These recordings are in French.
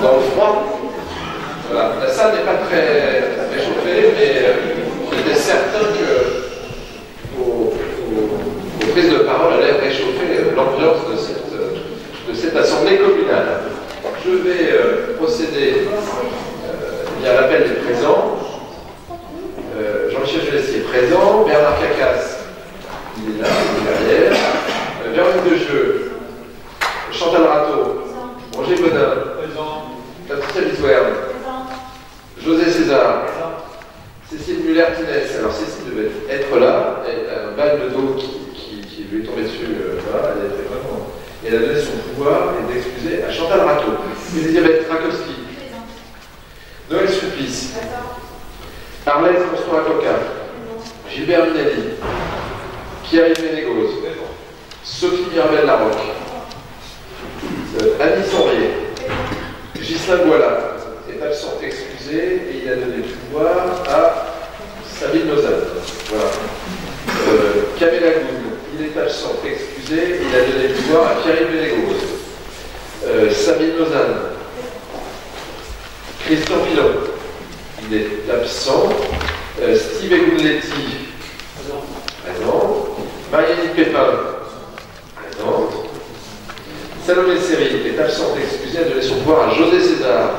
dans le froid. Voilà. La salle n'est pas très réchauffée, mais j'étais certain que vos prises de parole allaient réchauffer l'ambiance de cette assemblée communale. Je vais procéder à l'appel des présents. Jean-Michel Gelessier est présent, Bernard Cacas, il est là, il est derrière, Véronique Dejeu, Chantal Rateau, Roger Bonin, Patricia Biswern, José César, Cécile Muller-Tinès. Alors Cécile devait être là, elle a un balle de dos qui lui est tombé dessus, voilà, elle était vraiment... Et elle a donné son pouvoir et d'excuser à Chantal Rateau. Elisabeth Rakowski, Noël Sulpice, Arlette Constant-Acoca, Gilbert Minelli, Pierre-Yves Ménégoz, Sophie Mirabel-Larocque, Annie Sonrier, Ghislain Gouala est absent excusé et il a donné le pouvoir à Sabine Lausanne. Voilà. Kamel Agoun, il est absent excusé et il a donné le pouvoir à Pierre-Yves Ménégoz. Sabine Lausanne, Christian Pilon, il est absent. Steve Egounletti, présent. Marianne Pépin, présente. Salomé Seri est absente excusée, a donné son pouvoir à José César.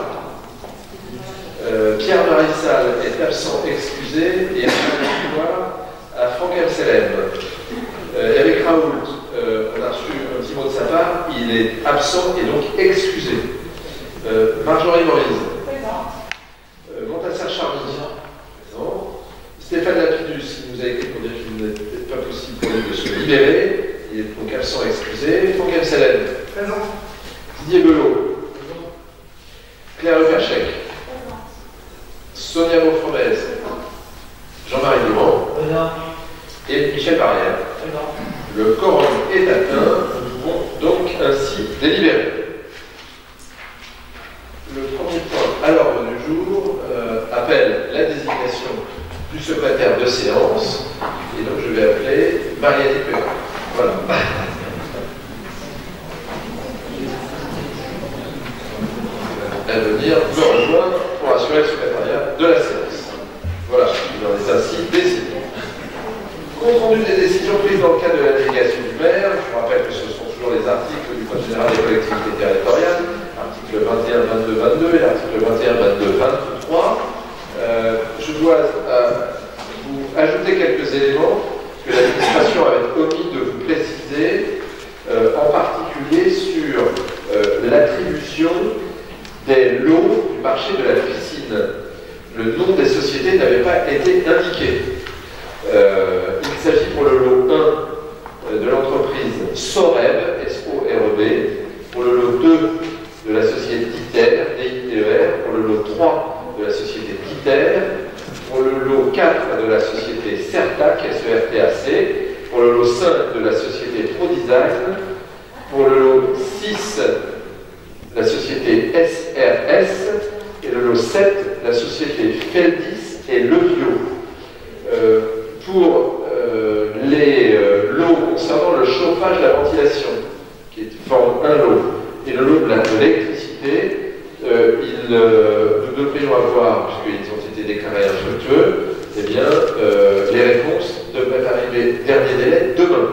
Pierre Marissal est absent excusé et a donné le pouvoir à Franck Amselem. Eric Raoult, on a reçu un petit mot de sa part, il est absent et donc excusé. Marjorie Morise, Montassar Charmy, présent. Stéphane Lapidus, qui nous a écrit pour dire qu'il n'était pas possible pour lui de se libérer, il est donc absent excusé. Franck Amselem, présent. Didier Belot, Claire Leperchec, Sonia Beaufremez, Jean-Marie Durand et Michel Barrière. Le quorum est atteint, nous pouvons donc ainsi délibérer. Le premier point à l'ordre du jour appelle la désignation du secrétaire de séance et donc je vais appeler Marianne Pépin. Voilà. À venir me rejoindre pour assurer le secrétariat de la séance. Voilà, il en est ainsi décidé. Compte rendu des décisions prises dans le cadre de la délégation du maire, je vous rappelle que ce sont toujours les articles du Code général des collectivités territoriales, articles 21, 22, 22 et l'article 21, 22, 23. Je dois vous ajouter quelques éléments que l'administration avait omis de vous préciser, en particulier sur l'attribution des lots du marché de la piscine. Le nom des sociétés n'avait pas été indiqué. Il s'agit pour le lot 1 de l'entreprise Soreb, S-O-R-E-B, pour le lot 2 de la société DITER, D-I-T-E-R, pour le lot 3 de la société DITER, pour le lot 4 de la société CERTAC, S-E-R-T-A-C, pour le lot 5 de la société ProDesign, pour le lot 6 la société SRS et le lot 7 la société Feldis et Levio. Pour les lots concernant le chauffage et la ventilation, qui forment un lot, et le lot de l'électricité, nous devrions avoir, puisqu'ils ont été déclarés infructueux, eh bien, les réponses devraient arriver dernier délai demain.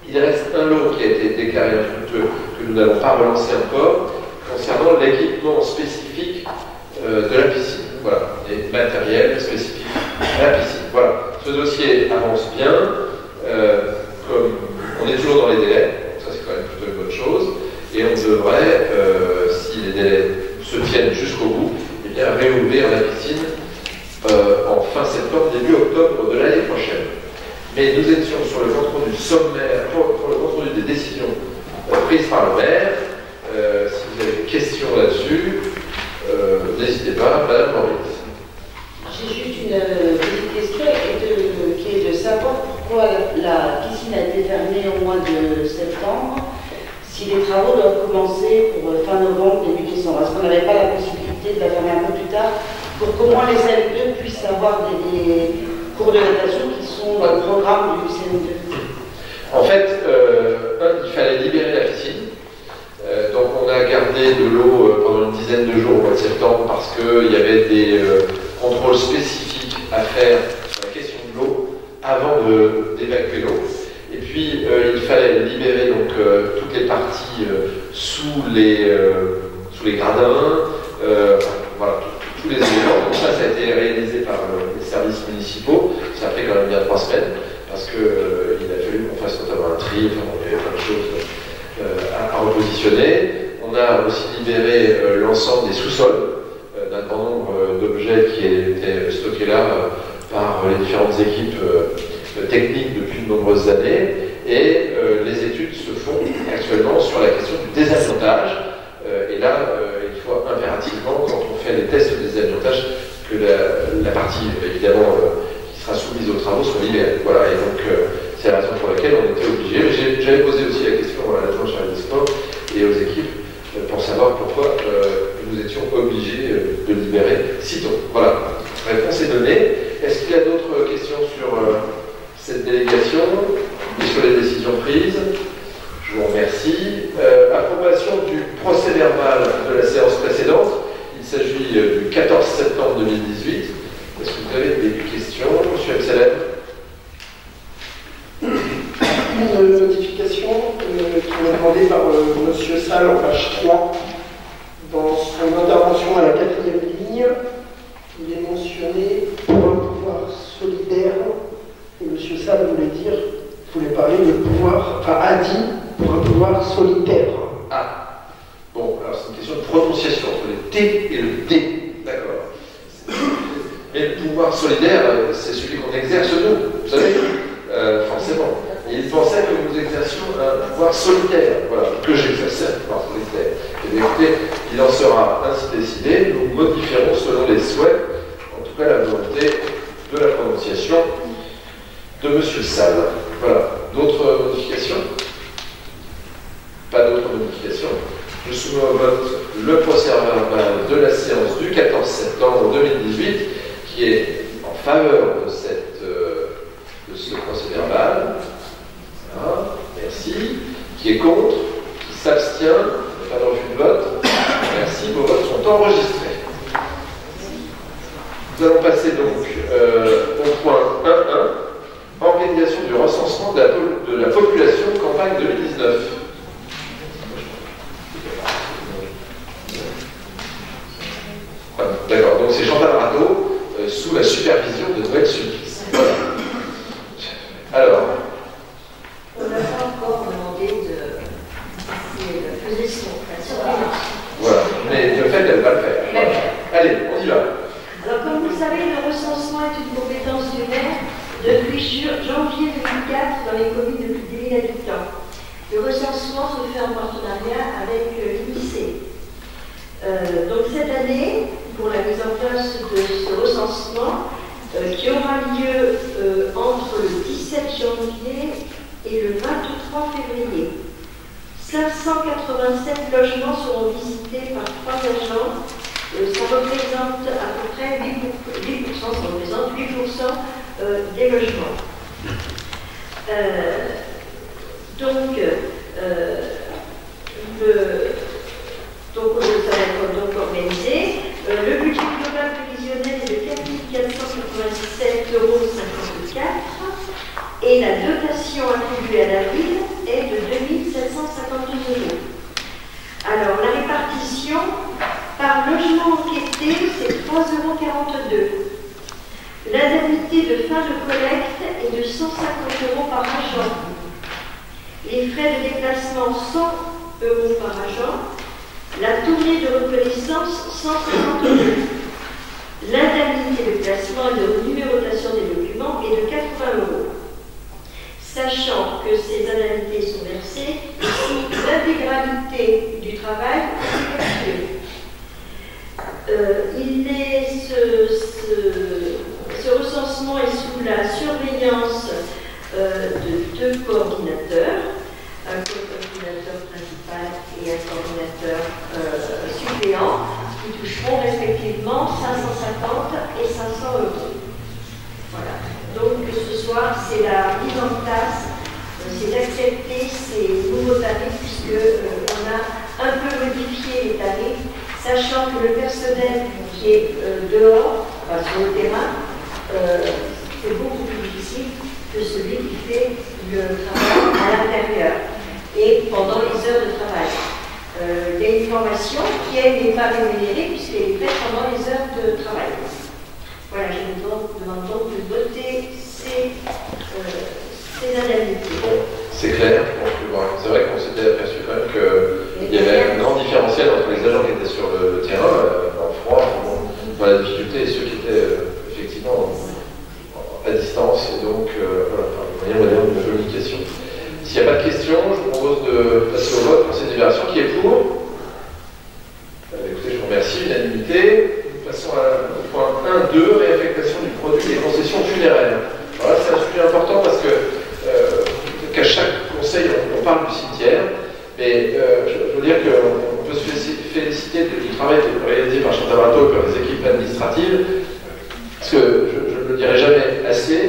Il reste un lot qui a été déclaré infructueux, que nous n'avons pas relancé encore, concernant l'équipement spécifique de la piscine. Voilà, les matériels spécifiques à la piscine. Voilà, ce dossier avance bien, comme on est toujours dans les délais, ça c'est quand même plutôt une bonne chose, et on devrait, si les délais se tiennent jusqu'au bout, eh bien réouvrir la piscine en fin septembre, début octobre de l'année prochaine. Mais nous étions sur le compte rendu sommaire, pour le compte rendu des décisions prises par le maire. Si vous avez des questions là-dessus, n'hésitez pas, Madame Maurice. J'ai juste une petite question qui est de savoir pourquoi la piscine a été fermée au mois de septembre, si les travaux doivent commencer pour fin novembre, début décembre. Est-ce qu'on n'avait pas la possibilité de la fermer un peu plus tard pour qu'au moins les CM2 puissent avoir des cours de natation qui sont dans le programme du CM2? En fait, il fallait libérer la piscine. Donc on a gardé de l'eau pendant une dizaine de jours au mois de septembre parce qu'il y avait des contrôles spécifiques à faire sur la question de l'eau avant d'évacuer l'eau. Et puis il fallait libérer donc toutes les parties sous les gradins, voilà, tous les éléments. Donc ça a été réalisé par les services municipaux. Ça a pris quand même bien 3 semaines parce qu'il a fallu qu'on fasse notamment un tri, enfin, il y avait plein de choses à repositionner. On a aussi libéré l'ensemble des sous-sols d'un grand nombre d'objets qui étaient stockés là par les différentes équipes techniques depuis de nombreuses années. Et les études se font actuellement sur la question du désamiantage. Et là, il faut impérativement, quand on fait les tests de désamiantage, que la partie, évidemment, qui sera soumise aux travaux soit libérée. Voilà, et donc, c'est la raison pour laquelle on était obligé. J'avais posé aussi la question à l'adjoint chargé des sports et aux équipes pour savoir pourquoi nous étions obligés de libérer sitôt. Voilà, réponse est donnée. Est-ce qu'il y a d'autres questions sur cette délégation et sur les décisions prises? Je vous remercie. Approbation du procès-verbal de la séance précédente. Il s'agit du 14 septembre 2018. Est-ce que vous avez des questions, M. Absalem? Une notification qui est demandée par M. Salle en page 3. Dans son intervention à la 4e ligne, il est mentionné pour un pouvoir solidaire. Et M. Salle voulait parler de pouvoir, enfin a dit pour un pouvoir solitaire. Ah, bon, alors c'est une question de prononciation entre le T et le D. D'accord. Mais le pouvoir solidaire, c'est celui qu'on exerce nous, vous savez, forcément. Et il pensait que nous exercions un pouvoir solitaire, voilà, que j'exerçais un pouvoir solitaire. Et bien écoutez, il en sera ainsi décidé, nous modifierons selon les souhaits, en tout cas la volonté de la prononciation de M. Salle. Voilà. D'autres modifications? Pas d'autres modifications. Je soumets au vote le procès-verbal de la séance du 14 septembre 2018 qui est en faveur de ce procès-verbal. Voilà. Merci. Qui est contre? Qui s'abstient? Pas de refus de vote? Merci. Vos votes sont enregistrés. Nous allons passer donc au point 1.1. Organisation du recensement de la population campagne 2019. D'accord, donc c'est Chantal Rateau sous la supervision de Noël Sulpice. Voilà. Alors. On n'a pas encore demandé de peser la surveillance. Voilà, mais le fait, elle va le faire. Voilà. Allez, on y va. Alors, comme vous le savez, le recensement est une compétence du maire depuis janvier 2004 dans les communes de plus de 10 000 habitants. Le recensement se fait en partenariat avec l'INSEE. Donc cette année, pour la mise en place de ce recensement, qui aura lieu entre le 17 janvier et le 23 février, 587 logements seront visités par 3 agents. Ça représente à peu près 8%, ça représente 8% des logements. Donc, ça va être organisé. Le budget global prévisionnel est de 4 497,54 € et la dotation attribuée à la ville est de 2 752 €. Alors, la répartition par logement enquêté, c'est 3,42 €. L'indemnité de fin de collecte est de 150 € par agent. Les frais de déplacement, 100 € par agent. La tournée de reconnaissance, 150 €. L'indemnité de classement et de numérotation des documents est de 80 €. Sachant que ces indemnités sont versées si l'intégralité du travail est effectuée. Ce recensement est sous la surveillance de 2 coordinateurs, un coordinateur principal et un coordinateur suppléant, qui toucheront respectivement 550 et 500 €. Voilà. Donc ce soir, c'est la mise en place, c'est d'accepter ces nouveaux tarifs, puisqu'on a un peu modifié les tarifs, sachant sachant que le personnel qui est dehors, enfin, sur le terrain, c'est beaucoup plus difficile que celui qui fait le travail à l'intérieur et pendant les heures de travail. Il y a une formation qui, elle, n'est pas rémunérée puisqu'elle est faite pendant les heures de travail. Voilà, je vous demande donc de voter ces indemnités. C'est clair. C'est vrai qu'on s'était aperçu quand même qu'il y avait un grand différentiel entre les agents qui étaient sur le terrain, en froid, dans la difficulté, et ceux qui étaient effectivement à distance, et donc voilà, par les moyens modernes de communication. S'il n'y a pas de questions, je vous propose de passer au vote pour cette libération. Qui est pour? Écoutez, je vous remercie, unanimité. Nous passons au point 1.2, réaffectation du produit des concessions funéraires. Voilà, c'est un sujet important parce que qu'à chaque conseil, on parle du cimetière, mais je veux dire qu'on peut se féliciter du travail réalisé par Chantal Rateau et par les équipes administratives, parce que je ne le dirai jamais assez,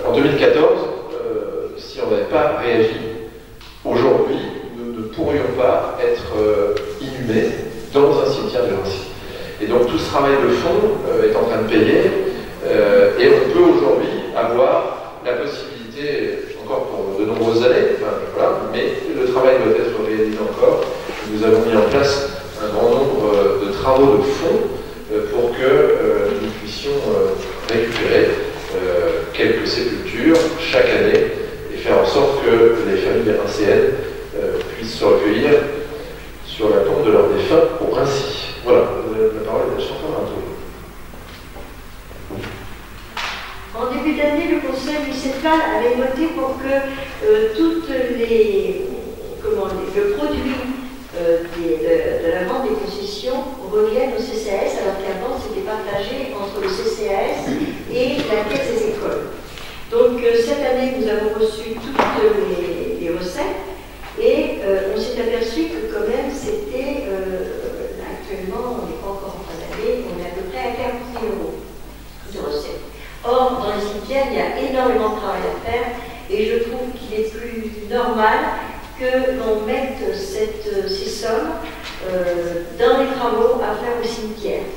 en 2014, si on n'avait pas réagi, aujourd'hui, nous ne pourrions pas être inhumés dans un cimetière de Nancy. Et donc tout ce travail de fond est en train de payer, et on peut aujourd'hui avoir la possibilité, encore pour de nombreuses années, enfin, voilà, mais le travail doit être réalisé encore. Nous avons mis en place un grand nombre de travaux de fond pour que nous puissions récupérer quelques sépultures chaque année et faire en sorte que les familles rincéennes puissent se recueillir sur la tombe de leurs défunts au Rincy. Voilà, la parole est à Chantal Rateau. En début d'année, le Conseil municipal avait voté pour que toutes le produit de la vente des concessions revienne au CCAS, alors qu'avant c'était partagé entre le CCAS et la caisse des écoles. Donc cette année, nous avons reçu toutes les recettes et on s'est aperçu que quand même c'était, actuellement, on n'est pas encore en fin d'année, on est à peu près à 40 000 € de recettes. Or, dans les cimetières, il y a énormément de travail à faire et je trouve qu'il est plus normal que l'on mette ces sommes dans les travaux à faire au cimetière.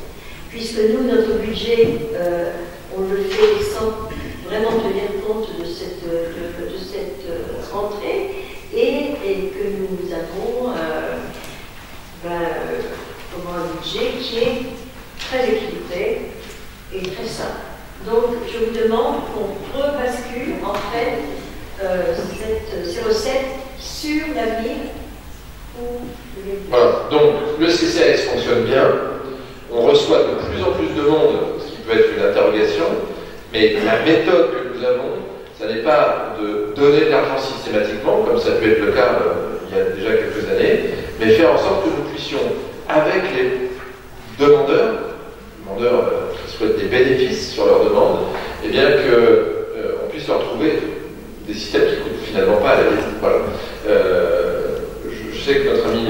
Puisque nous, notre budget, on le fait sans vraiment tenir compte de cette rentrée et que nous avons un budget qui est très équilibré et très simple. Donc, je vous demande qu'on rebascule en fait ces recettes sur l'avenir. Voilà, donc le CCAS fonctionne bien, on reçoit de plus en plus de monde, ce qui peut être une interrogation, mais la méthode que nous avons, ça n'est pas de donner de l'argent systématiquement, comme ça peut être le cas il y a déjà quelques années, mais faire en sorte que nous puissions, avec les demandeurs qui souhaitent des bénéfices sur leurs demandes, et bien qu'on puisse leur trouver des systèmes qui ne coûtent finalement pas à la vie. Voilà. Je sais que notre ami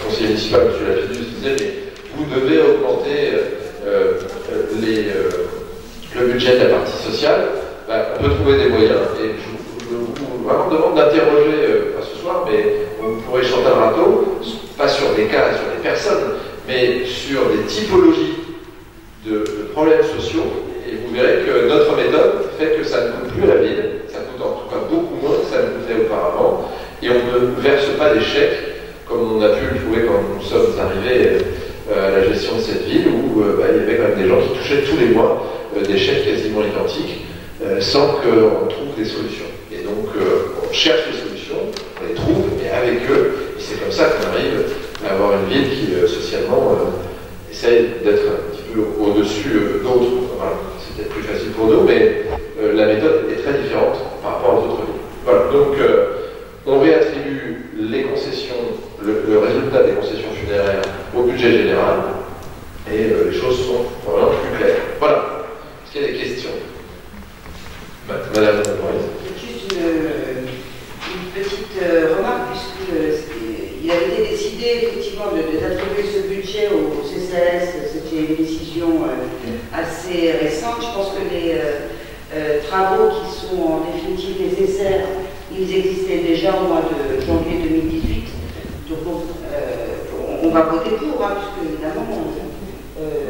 conseiller municipal, M. Lapidus, disait, mais vous devez augmenter le budget de la partie sociale. On peut trouver des moyens, et je vous vraiment demande d'interroger, pas ce soir, mais on pourrait Chantal Rateau, pas sur des cas, sur des personnes, mais sur des typologies de problèmes sociaux, et vous verrez que notre méthode fait que ça ne coûte plus à la ville, ça coûte en tout cas beaucoup moins que ça ne coûtait auparavant, et on ne verse pas des chèques, comme on a pu le trouver quand nous sommes arrivés à la gestion de cette ville, où il y avait quand même des gens qui touchaient tous les mois des chèques quasiment identiques, sans qu'on trouve des solutions. Et donc on cherche des solutions, on les trouve, et avec eux, et c'est comme ça qu'on arrive à avoir une ville qui socialement essaye d'être un petit peu au-dessus d'autres. Voilà. C'est peut-être plus facile pour nous, mais la méthode est très différente par rapport aux autres villes. Voilà, donc on réattribue les concessions, le résultat des concessions funéraires au budget général, et les choses sont vraiment plus claires. Voilà. Est-ce qu'il y a des questions? Madame la Présidente. Juste une petite remarque, puisqu'il avait été décidé effectivement d'attribuer ce budget au CCAS, c'était une décision assez récente. Je pense que les travaux qui sont en définitive nécessaires, ils existaient déjà au mois de janvier 2018. Donc on on va voter pour, hein, puisque évidemment,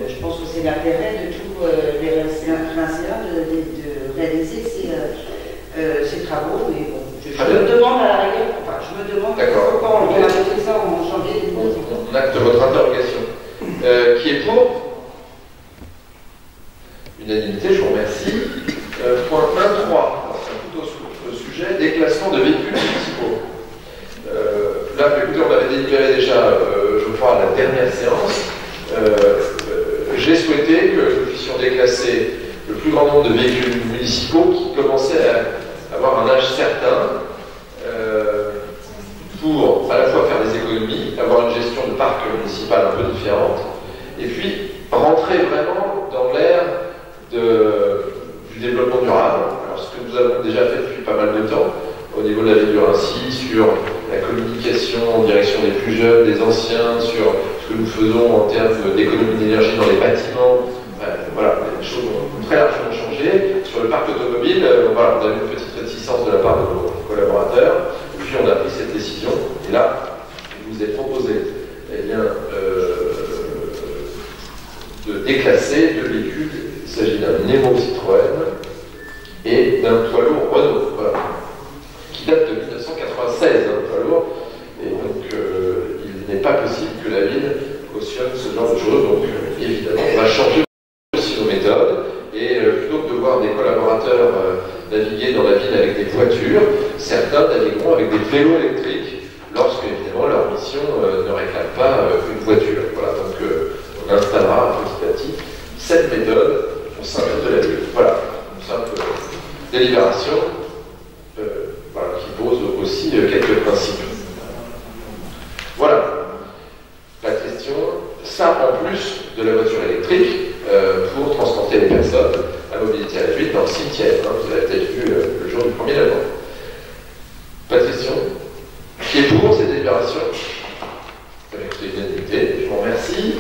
je pense que c'est l'intérêt de tous les Rincéens de réaliser ces travaux. Mais bon, je me demande à la rigueur, enfin, je me demande pourquoi on a voté ça en janvier 2019. On acte votre interrogation. Qui est pour? Unanimité, je vous remercie. Point 1.3, c'est un tout autre sujet, déclassement de véhicules municipaux. Là, écoutez, on avait délibéré déjà, je crois, à la dernière séance. J'ai souhaité que nous puissions déclasser le plus grand nombre de véhicules municipaux qui commençaient à avoir un âge certain pour à la fois faire des économies, avoir une gestion de parc municipal un peu différente, et puis rentrer vraiment dans l'ère du développement durable. Alors, ce que nous avons déjà fait depuis pas mal de temps, au niveau de la ville du Raincy, sur la communication en direction des plus jeunes, des anciens, sur ce que nous faisons en termes d'économie d'énergie dans les bâtiments. Voilà, les choses ont très largement changé. Sur le parc automobile, voilà, on a eu une petite réticence de la part de nos collaborateurs, puis on a pris cette décision, et là, il vous est proposé de déclasser deux véhicules. Il s'agit d'un Nemo Citroën et d'un poids lourd Renault. Voilà, qui date de 1996, un poids lourd, et donc il n'est pas possible que la ville cautionne ce genre de choses, donc évidemment on va changer aussi nos méthodes, et plutôt que de voir des collaborateurs naviguer dans la ville avec des voitures, certains navigueront avec des vélos électriques, lorsque évidemment leur mission ne réclame pas une voiture. Voilà, donc on installera petit à petit cette méthode au sein de la ville. Voilà, une simple délibération. Voilà, qui pose aussi quelques principes. Voilà. La question, ça en plus de la voiture électrique pour transporter les personnes à mobilité réduite dans le cimetière. Hein, vous avez peut-être vu le jour du 1er novembre. Pas de question? Qui est pour cette délibération? Avec l'unanimité, je vous remercie.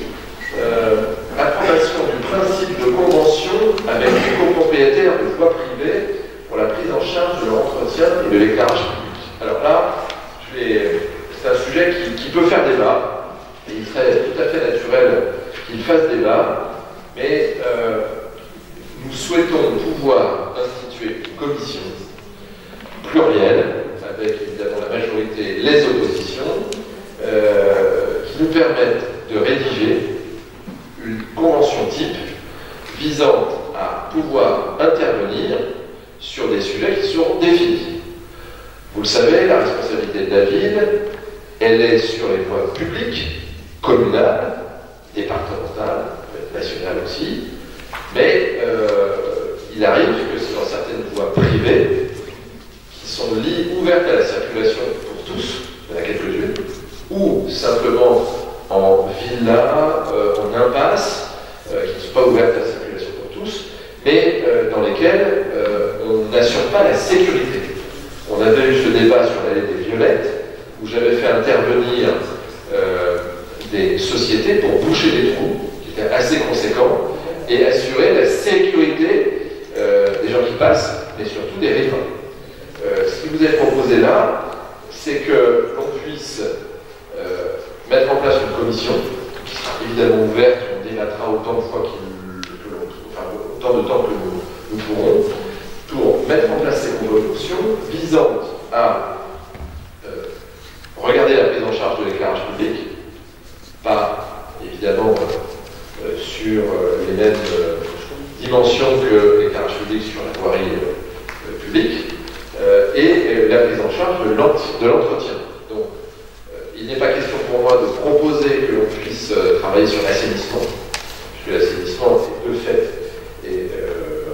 Approbation du principe de convention avec les copropriétaires de voies privées pour la prise en charge de l'entretien et de l'éclairage public. Alors là, c'est un sujet qui peut faire débat, et il serait tout à fait naturel qu'il fasse débat, mais nous souhaitons pouvoir instituer une commission plurielle, avec évidemment la majorité, les oppositions, qui nous permettent de rédiger une convention type visant à pouvoir intervenir sur des sujets qui seront définis. Vous le savez, la responsabilité de la ville, elle est sur les voies publiques, communales, départementales, nationales aussi, mais il arrive que c'est dans certaines voies privées qui sont ouvertes à la circulation pour tous, il y en a quelques-unes, ou simplement en villa, en impasse, qui ne sont pas ouvertes à la circulation pour tous, mais dans lesquelles on n'assure pas la sécurité. On avait eu ce débat sur l'allée des Violettes, où j'avais fait intervenir des sociétés pour boucher des trous, qui étaient assez conséquents, et assurer la sécurité des gens qui passent, mais surtout des riverains. Ce qui vous est proposé là, c'est que l'on puisse mettre en place une commission, qui sera évidemment ouverte, on débattra autant de fois autant de temps que nous pourrons, pour mettre en place ces conventions visant à regarder la prise en charge de l'éclairage public, pas évidemment sur les mêmes dimensions que l'éclairage public sur la voirie publique, et la prise en charge de l'entretien. Donc, il n'est pas question pour moi de proposer que l'on puisse travailler sur l'assainissement, puisque l'assainissement est de fait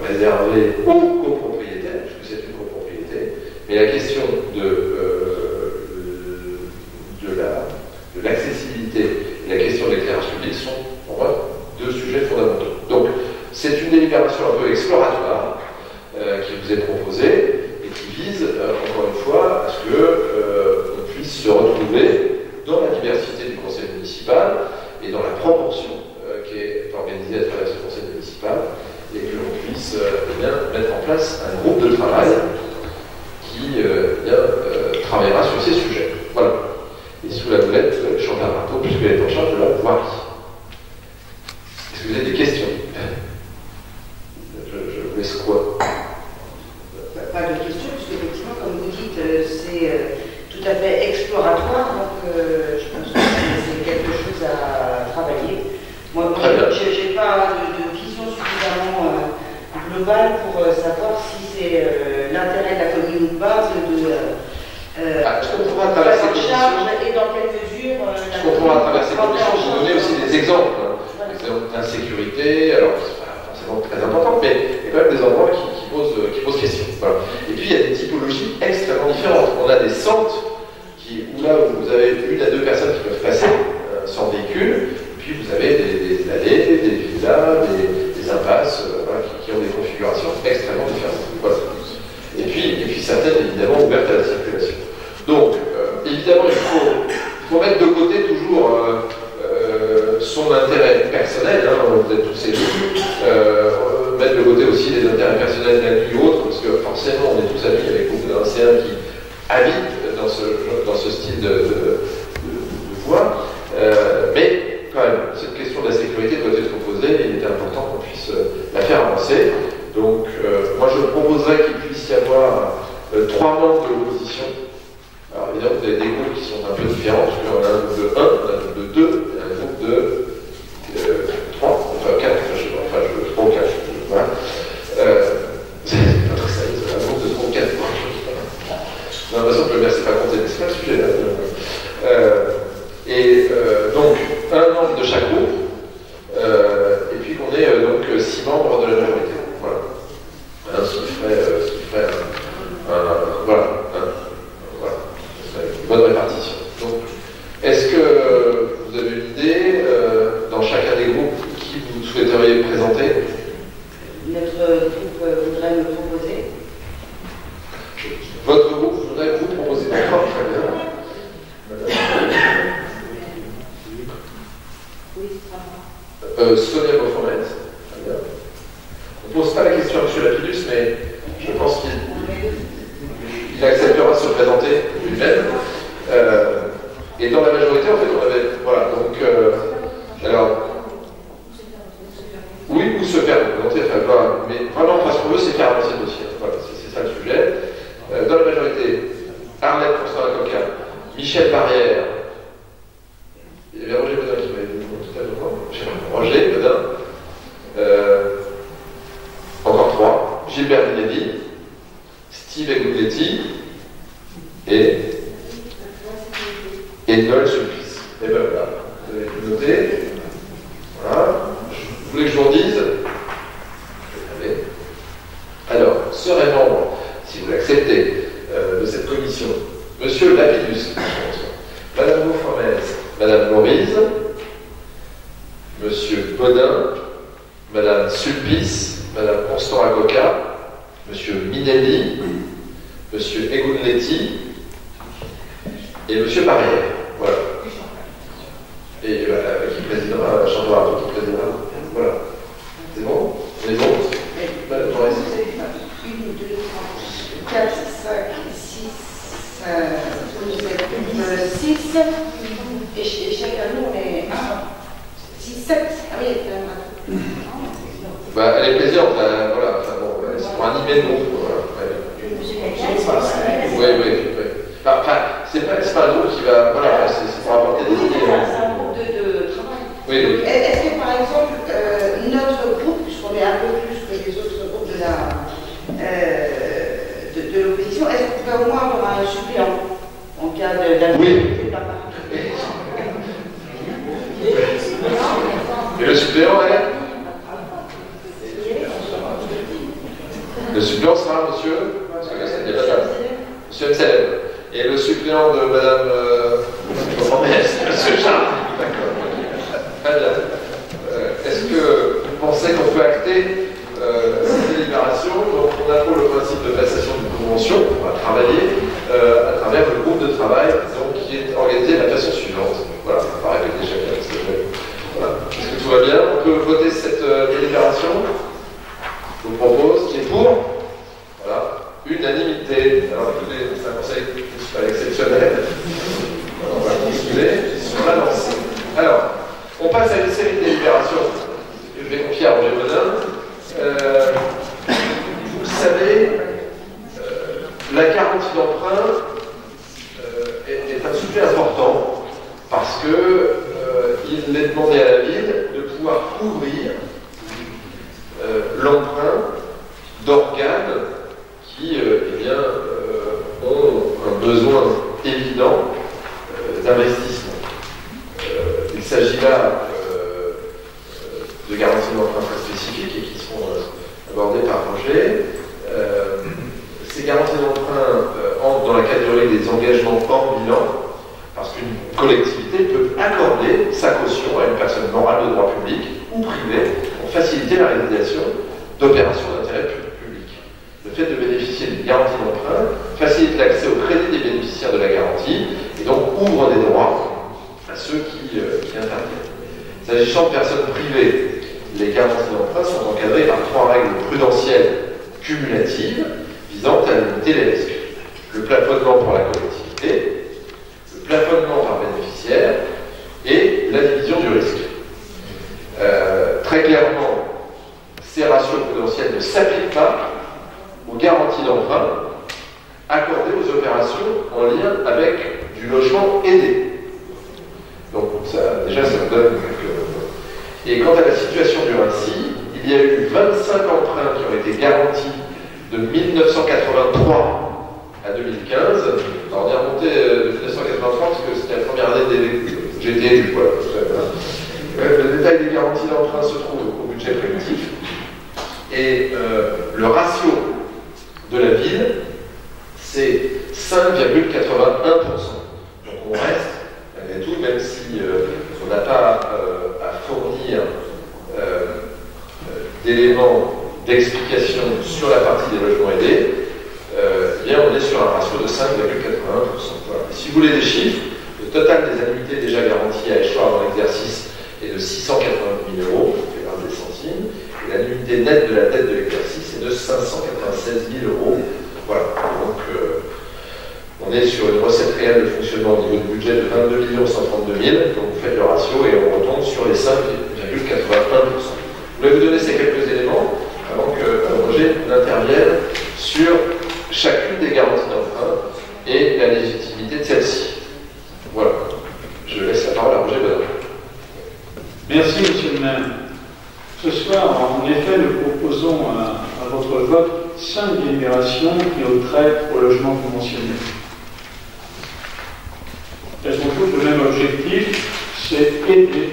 réservé aux copropriétaires, puisque c'est une copropriété, mais la question de l'accessibilité et la question de l'éclairage public sont pour moi deux sujets fondamentaux. Donc c'est une délibération un peu exploratoire qui vous est proposée et qui vise, encore une fois, à ce qu'on puisse se retrouver dans la diversité du conseil municipal et dans la proportion qui est organisée à travers ce conseil municipal, et que l'on puisse mettre en place un groupe de travail qui travaillera sur ces sujets. Voilà. Et sous la boulette, Jean-Pierre Marteau, puisqu'elle est en charge de la voirie. Est-ce que vous avez des questions? Je vous laisse quoi? Pas de questions, puisque effectivement, comme vous dites, c'est tout à fait exploratoire, donc je pense que c'est quelque chose à travailler. Moi, je n'ai pas de vision suffisamment globale pour savoir si c'est l'intérêt de la commune ou pas je comprends à travers ces conditions. Et dans quelle mesure je comprends à travers ces conditions. Je vous donnais aussi des exemples. Des exemples d'insécurité, alors c'est pas forcément très important, mais il y a quand même des endroits qui posent question. Voilà. Et puis il y a des typologies extrêmement différentes. On a des centres où là où vous avez 1 à 2 personnes qui peuvent passer sans véhicule, et puis vous avez des allées, des villas, des impasses voilà, qui ont des configurations extrêmement différentes. Voilà. Et puis certaines évidemment ouvertes à la circulation. Donc évidemment il faut mettre de côté toujours son intérêt personnel, hein, vous êtes tous élus, mettre de côté aussi les intérêts personnels d'amis ou autres, parce que forcément on est tous amis avec beaucoup d'anciens qui habitent dans ce style de voie, mais quand même, cette question de la sécurité doit être posée et il est important qu'on puisse la faire avancer. Donc, moi je proposerais qu'il puisse y avoir 3 membres de l'opposition. Alors évidemment, vous avez des groupes qui sont un peu différents, parce qu'on a un groupe de 1, un groupe de 2, et un groupe de 3, enfin 4, je sais pas, enfin 3 ou 4, voilà. C'est pas très sérieux, un groupe de 3 ou 4. J'ai l'impression que le maire ne s'est pas compté, mais c'est pas le sujet là. Donc, un membre de chaque groupe, et puis qu'on ait donc 6 membres de la majorité. Voilà. Ce qui ferait voilà. Une bonne répartition. Donc, est-ce que vous avez une idée dans chacun des groupes qui vous souhaiteriez présenter? Notre groupe voudrait me proposer. Votre groupe voudrait vous proposer. D'accord, très bien. Sonia Beaufournet. Très bien. On ne pose pas la question à M. Lapidus, mais je pense qu'il acceptera de se présenter lui-même. Et dans la majorité, en fait, on avait. Voilà, donc. Alors. Oui, ou se faire représenter, enfin, voilà, mais vraiment, parce qu'on veut, c'est faire avancer le dossier. Voilà, c'est ça le sujet. Dans la majorité, Arlette Constant-Coca, Michel Barrière, il y avait Roger Bedin qui m'avait dit tout à l'heure, Roger Bedin, encore 3, Gilbert Vinelli, Steve Egugletti et Noël Sulpice. Et ben voilà, vous avez pu noter. Voilà. Vous voulez que je vous redise? Alors, serait membre, si vous l'acceptez, de cette commission, Monsieur Lapidus, Madame Beaufournet, Madame Maurice, Monsieur Bodin, Madame Sulpice, Madame Constant-Coca, Monsieur Minelli, Monsieur Egugletti et Monsieur Barrière. Voilà. Et voilà, qui présidera, Chantera, qui présidera. Voilà. C'est bon? On est bon? Madame Maurice. 1, 2, 3, 4, 5, 6, 6, et chacun nous on est 1, 6, 7. Ah oui, bah, elle est plaisante, voilà, enfin bon, c'est pour animer le groupe. Voilà. Oui. Enfin, c'est pas un groupe qui va. Voilà, c'est pour apporter des idées. C'est un groupe de travail. Oui. Est-ce que par exemple, notre groupe, puisqu'on est un peu plus que les autres groupes de l'opposition, est-ce qu'on peut au moins avoir un suppléant en cas d'invalidité? Oui. Et le suppléant est? Le suppléant sera monsieur? Parce que là, ça n'est pas ça. Monsieur Mselem. Et le suppléant de Madame Monsieur Charles. D'accord. Très bien. Est-ce que vous pensez qu'on peut acter cette délibération? Donc on approuve le principe de passation d'une convention. On va travailler à travers le groupe de travail donc, qui est organisé de la façon suivante. Voilà, on va répéter chacun ce que je vais. Voilà. Est-ce que tout va bien? On peut voter cette délibération? Je vous propose qui est pour? Voilà. Unanimité. Alors écoutez, c'est un conseil municipal exceptionnel. On va continuer. On va lancer. évident d'investissement. Il s'agit là de garanties d'emprunt très spécifiques et qui sont abordées par Roger. Ces garanties d'emprunt entrent dans la catégorie des engagements hors bilan, parce qu'une collectivité peut accorder sa caution à une personne morale de droit public ou privé pour faciliter la réalisation d'opérations d'intérêt public. Le fait de bénéficier d'une garantie d'emprunt facilite l'accès au crédit des bénéficiaires de la garantie et donc ouvre des droits à ceux qui interviennent. S'agissant de personnes privées, les garanties d'emprunt sont encadrées par 3 règles prudentielles cumulatives visant à limiter les risques. Le plafonnement pour la collectivité, le plafonnement par bénéficiaire et la division du risque. Très clairement, ces ratios prudentiels ne s'appliquent pas aux garanties d'emprunt accordées aux opérations en lien avec du logement aidé. Donc ça, déjà, ça me donne quelques... Et quant à la situation du Rincy, il y a eu 25 emprunts qui ont été garantis de 1983 à 2015. Alors on est remonté de 1983 parce que c'était la première année que j'ai été élu. Voilà. Le détail des garanties d'emprunt se trouve au budget préventif. Et le ratio de la ville, c'est 5,81%. Donc on reste, malgré tout, même si on n'a pas à fournir d'éléments d'explication sur la partie des logements aidés, eh bien on est sur un ratio de 5,81%. Voilà. Si vous voulez des chiffres, le total des annuités déjà garanties à échoir dans l'exercice est de 680 000 euros, ça fait 20 centimes, et l'annuité nette de la dette de l'exercice est de 596 000 euros. Voilà, donc on est sur une recette réelle de fonctionnement au niveau du budget de 22 132 000, donc vous faites le ratio et on retombe sur les 5,81%. Je voulais vous donner ces quelques éléments avant que Roger n'intervienne sur chacune des garanties d'emprunt et la légitimité de celle-ci. Voilà. Je laisse la parole à Roger Baudin. Merci, monsieur le maire. Ce soir, en effet, nous proposons à votre vote 5 délibérations qui ont trait au logement conventionné. Elles ont toutes le même objectif, c'est aider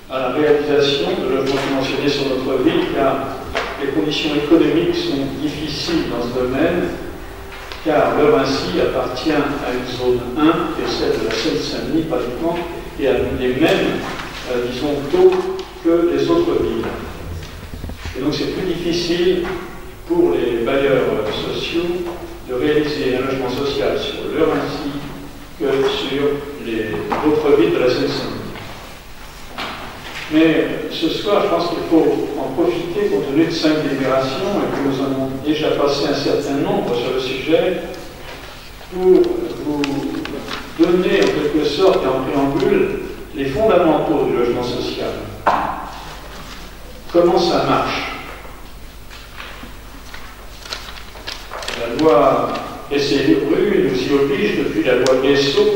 à la réalisation de logements conventionnés sur notre ville, car les conditions économiques sont difficiles dans ce domaine, car le Rincy appartient à une zone 1, qui est celle de la Seine-Saint-Denis pratiquement, et a les mêmes, disons, taux que les autres villes. Et donc c'est plus difficile pour les bailleurs sociaux de réaliser un logement social sur le Rincy que sur les autres villes de la Seine-Saint-Denis. Mais ce soir, je pense qu'il faut en profiter compte tenu de 5 délibérations et que nous en avons déjà passé un certain nombre sur le sujet pour vous donner en quelque sorte et en préambule les fondamentaux du logement social. Comment ça marche? La loi SRU nous y oblige depuis la loi Guessot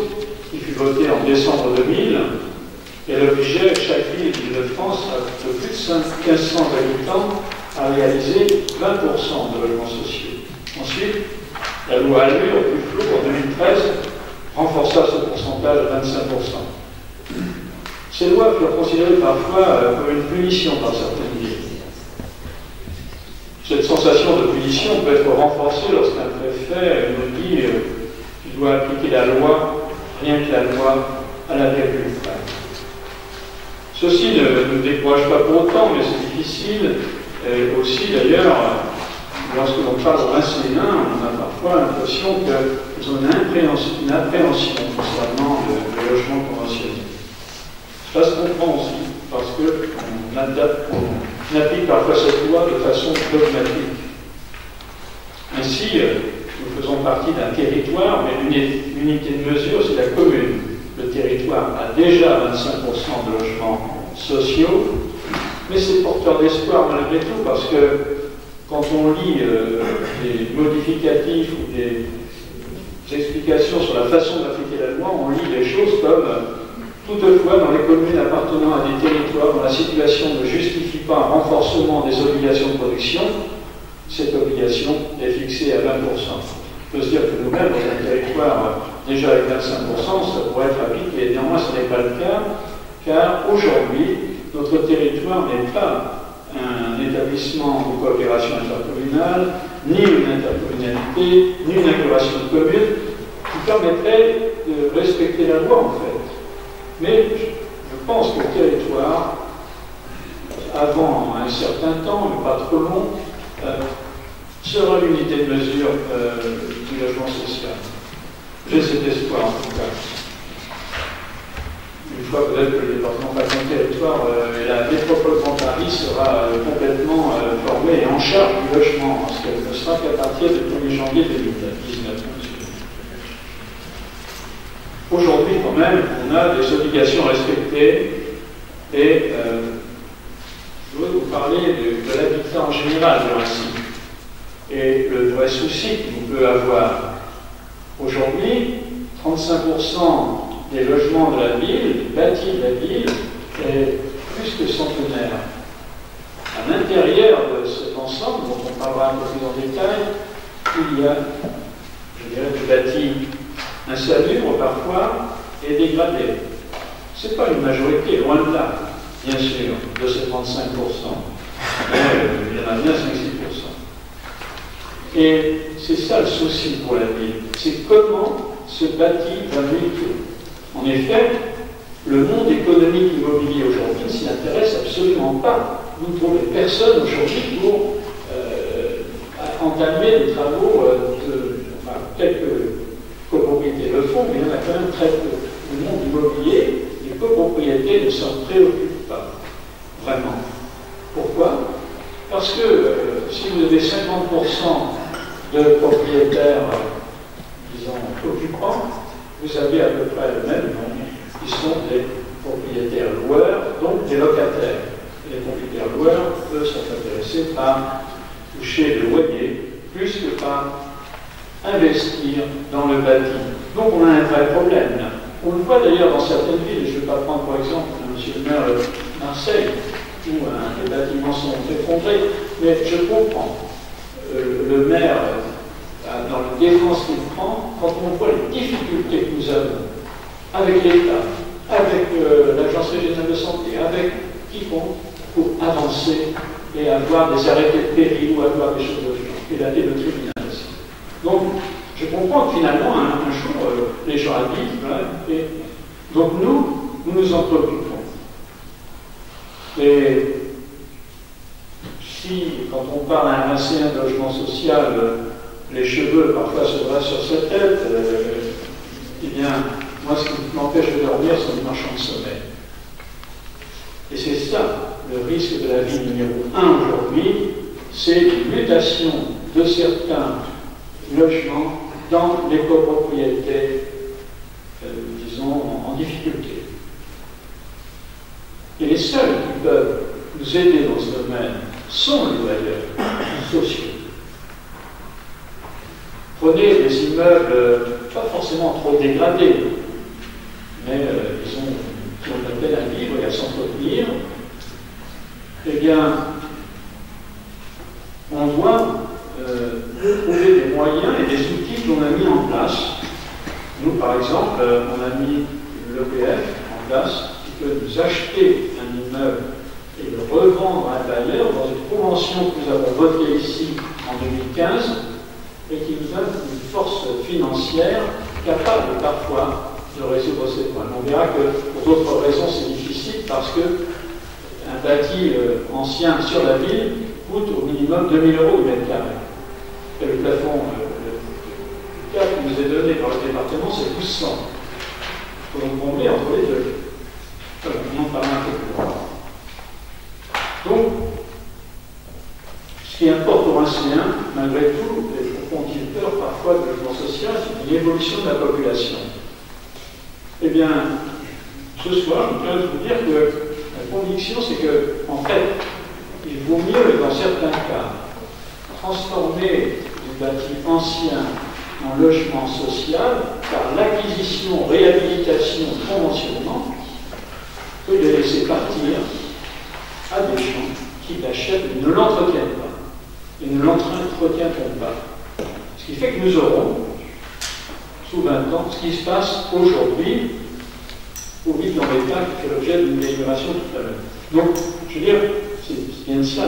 qui fut votée en décembre 2000. Elle obligeait chaque ville d'Île-de-France de plus de 1500 habitants à réaliser 20% de logements sociaux. Ensuite, la loi Allure, plus floue, en 2013, renforça ce pourcentage à 25%. Ces lois furent considérées parfois comme une punition par certaines villes. Cette sensation de punition peut être renforcée lorsqu'un préfet nous dit qu'il doit appliquer la loi, rien que la loi, à la virgule près. Ceci ne nous décourage pas pour autant, mais c'est difficile. Et aussi, d'ailleurs, lorsque l'on parle au Rincyéen, on a parfois l'impression qu'ils ont une appréhension concernant le logement conventionné. Ça se comprend aussi, parce qu'on applique parfois cette loi de façon dogmatique. Ainsi, nous faisons partie d'un territoire, mais l'unité de mesure, c'est la commune. Le territoire a déjà 25% de logements sociaux, mais c'est porteur d'espoir malgré tout, parce que quand on lit des modificatifs ou des explications sur la façon d'appliquer la loi, on lit des choses comme toutefois, dans les communes appartenant à des territoires dont la situation ne justifie pas un renforcement des obligations de protection, cette obligation est fixée à 20%. On peut se dire que nous-mêmes, dans un territoire déjà avec 25%, ça pourrait être appliqué. Néanmoins, ce n'est pas le cas, car aujourd'hui, notre territoire n'est pas un établissement de coopération intercommunale, ni une intercommunalité, ni une agglomération de communes qui permettrait de respecter la loi, en fait. Mais je pense que le territoire, avant un certain temps, mais pas trop long, sera l'unité de mesure du logement social. J'ai cet espoir, en tout cas. Une fois peut-être que le département patron territoire et la métropole Grand Paris sera complètement formée et en charge du logement, parce qu'elle ne sera qu'à partir du 1er janvier 2019. Aujourd'hui, quand même, on a des obligations respectées et je voudrais vous parler de l'habitat en général de Rassis et le vrai souci qu'on peut avoir. Aujourd'hui, 35% des logements de la ville, bâtis de la ville, est plus que centenaire. À l'intérieur de cet ensemble, dont on parlera un peu plus en détail, il y a, je dirais, des bâtis insalubres parfois et dégradés. Ce n'est pas une majorité, loin de là, bien sûr, de ces 35%. Mais il y en a bien 5-6%. Et c'est ça le souci pour la ville, c'est comment ce bâti va muter. En effet, le monde économique immobilier aujourd'hui ne s'y intéresse absolument pas. Vous ne trouvez personne aujourd'hui pour entamer les travaux enfin, quelques copropriétés le font, mais il y en a quand même très peu. Le monde immobilier, les copropriétés ne s'en préoccupent pas, vraiment. Pourquoi? Parce que si vous avez 50% de propriétaires, disons, occupants, vous avez à peu près le même nombre qui sont des propriétaires loueurs, donc des locataires. Et les propriétaires loueurs, eux, sont intéressés par toucher le loyer plus que par investir dans le bâti. Donc on a un vrai problème là. On le voit d'ailleurs dans certaines villes, je ne vais pas prendre par exemple monsieur le maire de Marseille, où les bâtiments sont effondrés, mais je comprends le maire dans la défense qu'il prend quand on voit les difficultés que nous avons avec l'État, avec l'Agence régionale de santé, avec quiconque pour avancer et avoir des arrêtés de péril ou avoir des choses de genre, et le tribunal aussi. Donc, je comprends que finalement, un jour, les gens habitent, voilà, et donc nous en préoccupons. Et si, quand on parle à un ancien de logement social, les cheveux parfois se dressent sur sa tête, eh bien, moi, ce qui m'empêche de dormir, c'est le marchand de sommeil. Et c'est ça, le risque de la vie numéro 1 aujourd'hui, c'est une mutation de certains logements dans les copropriétés, disons, en difficulté. Et les seuls qui peuvent nous aider dans ce domaine sont les bailleurs sociaux. Prenez des immeubles pas forcément trop dégradés, mais disons, qui ont la peine à vivre et à s'entretenir. Eh bien, on doit trouver des moyens et des outils qu'on a mis en place. Nous, par exemple, on a mis l'EPF en place qui peut nous acheter un immeuble et le revendre à un bailleur dans une convention que nous avons votée ici en 2015 et qui nous donne une force financière capable parfois de résoudre ces problèmes. On verra que pour d'autres raisons c'est difficile parce que un bâti ancien sur la ville coûte au minimum 2 000 € du mètre carré. Et le plafond, le cas qui nous est donné par le département, c'est 1200. Il faut donc combler entre les deux. Voilà, on en parle un peu plus loin. Donc, ce qui importe aux Rincéens, malgré tout, et font-ils peur parfois de logement social, c'est l'évolution de la population. Eh bien, ce soir, je voudrais vous dire que la conviction, c'est que, en fait, il vaut mieux, dans certains cas, transformer du bâti ancien en logement social par l'acquisition, réhabilitation, conventionnement, que de laisser partir à des gens qui l'achètent et ne l'entretiennent pas. Et ne l'entretiendront pas. Ce qui fait que nous aurons, sous 20 ans, ce qui se passe aujourd'hui, au vide dans l'État qui fait l'objet d'une délibération tout à l'heure. Donc, je veux dire, c'est bien ça.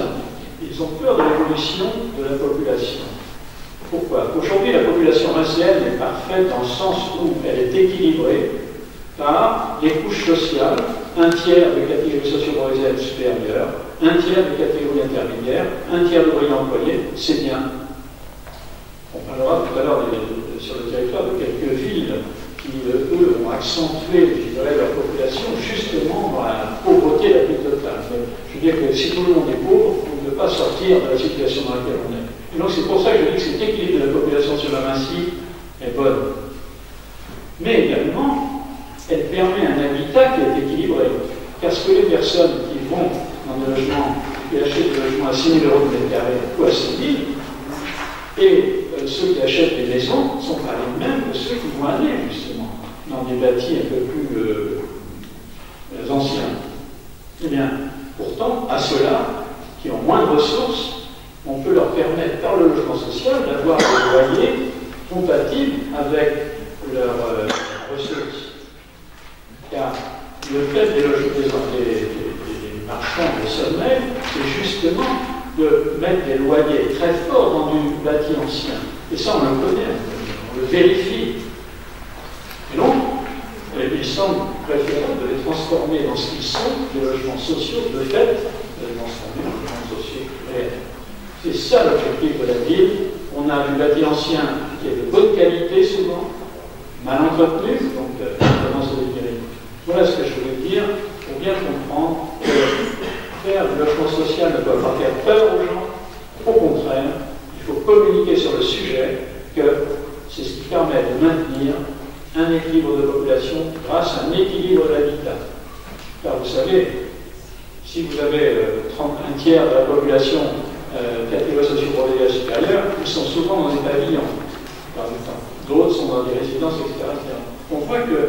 Ils ont peur de l'évolution de la population. Pourquoi? Aujourd'hui, la population raciale est parfaite dans le sens où elle est équilibrée par les couches sociales, un tiers de catégories socio-professionnelles supérieures, un tiers de catégories intermédiaires, un tiers d'ouvriers employés, c'est bien. On parlera tout à l'heure sur le territoire de quelques villes qui, eux, ont accentué, je dirais, leur population justement dans la pauvreté la plus totale. Mais je veux dire que si tout le monde est pauvre, on ne peut pas sortir de la situation dans laquelle on est. Et donc c'est pour ça que je dis que cet équilibre de la population sur la massif est bonne. Mais également, elle permet un habitat qui est équilibré. Car ce que les personnes qui vont dans des logements, qui achètent des logements à 6 000 € de mètre carré ou à 6 000, et ceux qui achètent des maisons ne sont pas les mêmes que ceux qui vont aller justement dans des bâtis un peu plus anciens. Eh bien, pourtant, à ceux-là, qui ont moins de ressources, on peut leur permettre, par le logement social, d'avoir des loyers compatibles avec leurs ressources. Car le fait des marchands de sommeil, c'est justement de mettre des loyers très forts dans du bâti ancien. Et ça, on le connaît, on le vérifie. Et donc, il semble préférable de les transformer dans ce qu'ils sont, des logements sociaux, de fait, de les transformer en logements sociaux réels. C'est ça l'objectif de la ville. On a du bâti ancien qui est de bonne qualité souvent, mal entretenu, donc tendance à dégueuler. Voilà ce que je voulais dire pour bien comprendre que faire du logement social ne doit pas faire peur aux gens. Au contraire, il faut communiquer sur le sujet, que c'est ce qui permet de maintenir un équilibre de population grâce à un équilibre de l'habitat. Car vous savez, si vous avez un tiers de la population catégorie socio-professionnelle supérieure, ils sont souvent dans des pavillons, par le temps. D'autres sont dans des résidences, etc. On voit que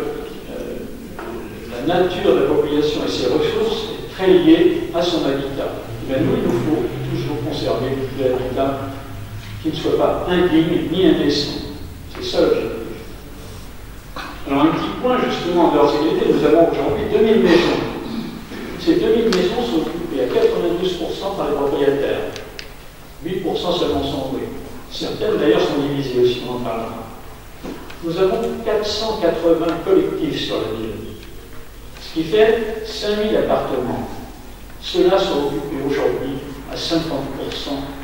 la nature de la population et ses ressources est très liée à son habitat. Mais nous, il nous faut toujours conserver de l'habitat qui ne soit pas indigne ni indécent. C'est ça l'objectif. Alors, un petit point justement de leur sécurité, nous avons aujourd'hui 2000 maisons. Ces 2000 maisons sont occupées à 92% par les propriétaires. 8% seulement sont louées. Certaines d'ailleurs sont divisées aussi, on en parlera. Nous avons 480 collectifs sur la ville, ce qui fait 5000 appartements. Ceux-là sont occupés aujourd'hui à 50%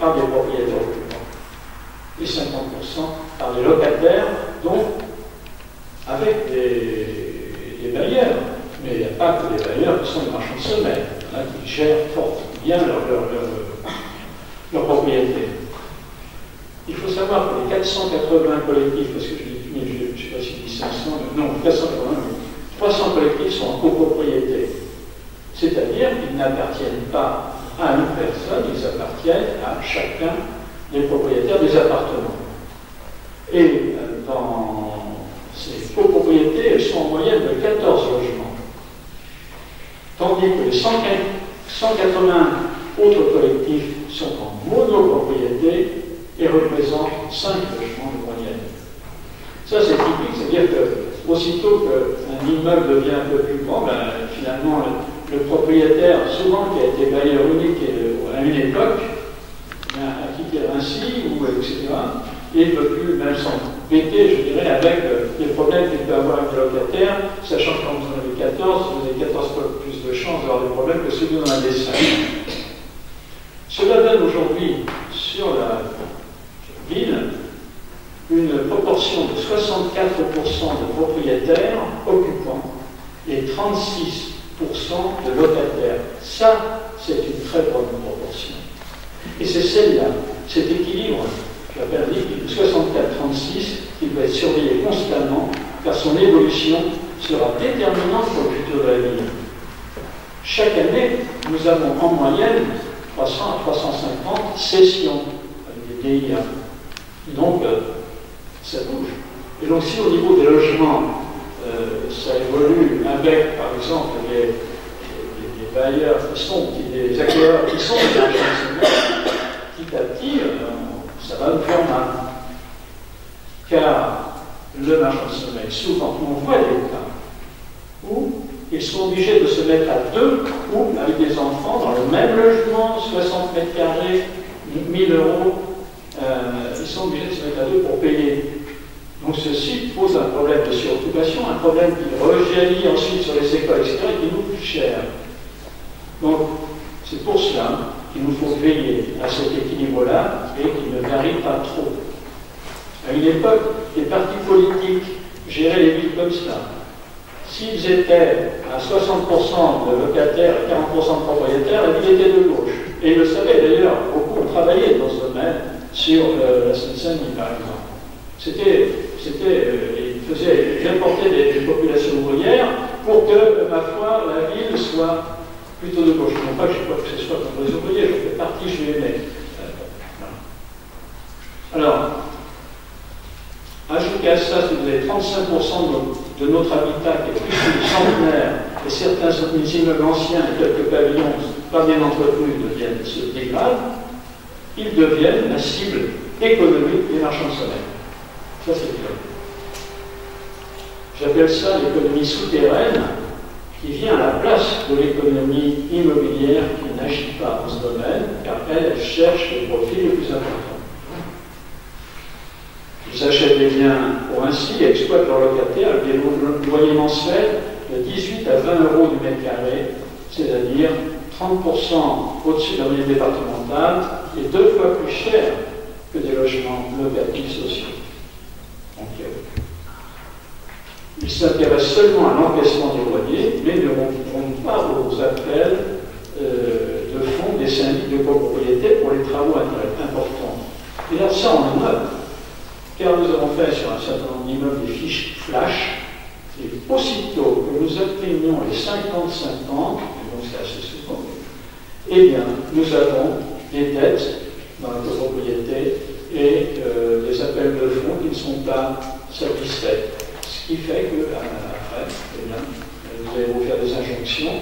par des propriétaires occupants et 50% par des locataires, donc avec des bailleurs. Mais il n'y a pas que des bailleurs qui sont des marchands de sommeil. Il y en a qui gèrent fort bien leur propriété. Il faut savoir que les 480 collectifs, parce que je ne sais pas si je dis 500, non, 480, 300 collectifs sont en copropriété. C'est-à-dire qu'ils n'appartiennent pas à une personne, ils appartiennent à chacun des propriétaires des appartements. Et dans ces copropriétés, elles sont en moyenne de 14 logements. Tandis que les 180 autres collectifs sont en monopropriété et représentent 5 logements de moyenne. Ça, c'est typique, c'est-à-dire que aussitôt qu'un immeuble devient un peu plus grand, finalement, le propriétaire, souvent qui a été bailleur unique à une époque, a quitté Vinci, ou etc., et ne peut plus même s'embêter, je dirais, avec les problèmes qu'il peut avoir avec les locataires, sachant que quand vous en avez 14, vous avez 14 fois plus de chances d'avoir des problèmes que ceux qui en ont des 5. Cela donne aujourd'hui, sur la ville, une proportion de 64% de propriétaires occupants et 36% de locataires. Ça, c'est une très bonne proportion. Et c'est celle-là, cet équilibre, j'appelle l'équilibre 64-36, qui doit être surveillé constamment, car son évolution sera déterminante pour le futur de la ville. Chaque année, nous avons en moyenne 300 à 350 sessions avec des DIA. Donc, ça bouge. Et donc, si au niveau des logements, ça évolue avec, par exemple, les bailleurs des acquéreurs qui sont des marchands, petit à petit, ça va nous faire mal. Car le marchand de sommeil. Souvent, on voit des cas où ils sont obligés de se mettre à deux ou avec des enfants dans le même logement, 60 mètres carrés, 1000 euros. Ils sont obligés de se mettre à deux pour payer. Donc ceci pose un problème de suroccupation, un problème qui rejaillit ensuite sur les écoles, etc., et qui nous coûte cher. Donc c'est pour cela qu'il nous faut veiller à cet équilibre-là et qu'il ne varie pas trop. À une époque, les partis politiques géraient les villes comme cela. S'ils étaient à 60% de locataires et 40% de propriétaires, la ville était de gauche. Et ils le savaient d'ailleurs, beaucoup ont travaillé dans ce domaine sur la Seine-Saint-Denis par exemple. Ils apportaient des populations ouvrières pour que, ma foi, la ville soit plutôt de gauche. Non pas que je crois que ce soit contre les ouvriers, j'en fais partie, je les aimais. Alors, ajoutez à ça, si vous avez 35% de notre habitat qui est plus centenaire, et certains immeubles anciens et quelques pavillons pas bien entretenus se dégradent, ils deviennent la cible économique des marchands de sommeil. Ça, c'est clair. J'appelle ça l'économie souterraine qui vient à la place de l'économie immobilière qui n'agit pas dans ce domaine, car elle cherche les profits les plus importants. Ils achètent des biens pour ainsi et exploitent leurs locataires avec des loyers mensuels de 18 à 20 euros du mètre carré, c'est-à-dire 30% au-dessus de la moyenne départementale et 2 fois plus cher que des logements locatifs sociaux. Donc, ils s'intéressent seulement à l'encaissement des loyers, mais ne répondent pas aux appels de fonds des syndics de copropriété pour les travaux importants. Et là, ça, on le note, car nous avons fait sur un certain nombre d'immeubles des fiches flash, et aussitôt que nous atteignons les 50-50, donc c'est assez souvent, eh bien, nous avons des dettes dans la copropriété et des appels de fonds qui ne sont pas satisfaits. Ce qui fait que, après, eh bien, vous allez vous faire des injonctions,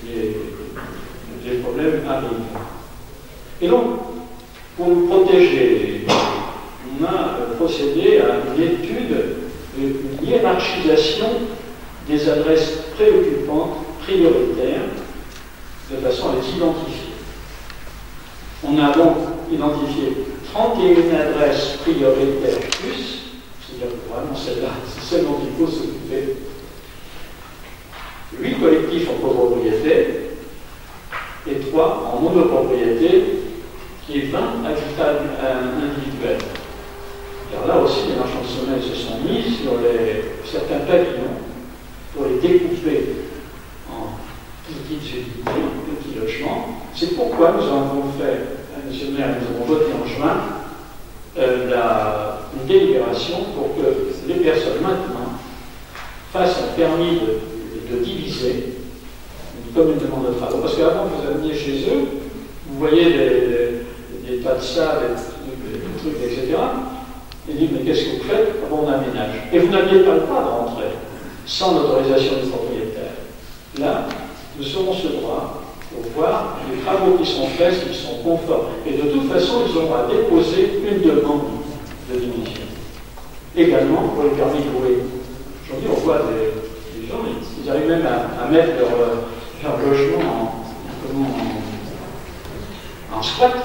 les problèmes arrivent. Et donc, pour nous protéger, on a procédé à une étude, une hiérarchisation des adresses préoccupantes, prioritaires, de façon à les identifier. On a donc identifié 31 adresses prioritaires plus, c'est-à-dire que vraiment celle-là, c'est celle dont il faut s'occuper. 8 collectifs en copropriété et 3 en monopropriété, qui est 20 habitats individuels. Car là aussi, les marchands de sommeil se sont mis sur certains pavillons pour les découper en petites unités, en petits logements. C'est pourquoi nous avons fait, monsieur le maire, nous avons voté en juin une délibération pour que les personnes maintenant fassent un permis de diviser communément de travaux. Parce qu'avant que vous ameniez chez eux, vous voyez des tas de sable, des trucs, etc. Et dit, mais qu'est-ce que vous faites? On aménage. Et vous n'aviez pas le droit de rentrer sans l'autorisation du propriétaire. Là, nous aurons ce droit pour voir les travaux qui sont faits, s'ils sont conformes. Et de toute façon, ils auront à déposer une demande de division. Également pour les permis de louer. Aujourd'hui, on voit des gens, ils arrivent même à mettre leur logement en squat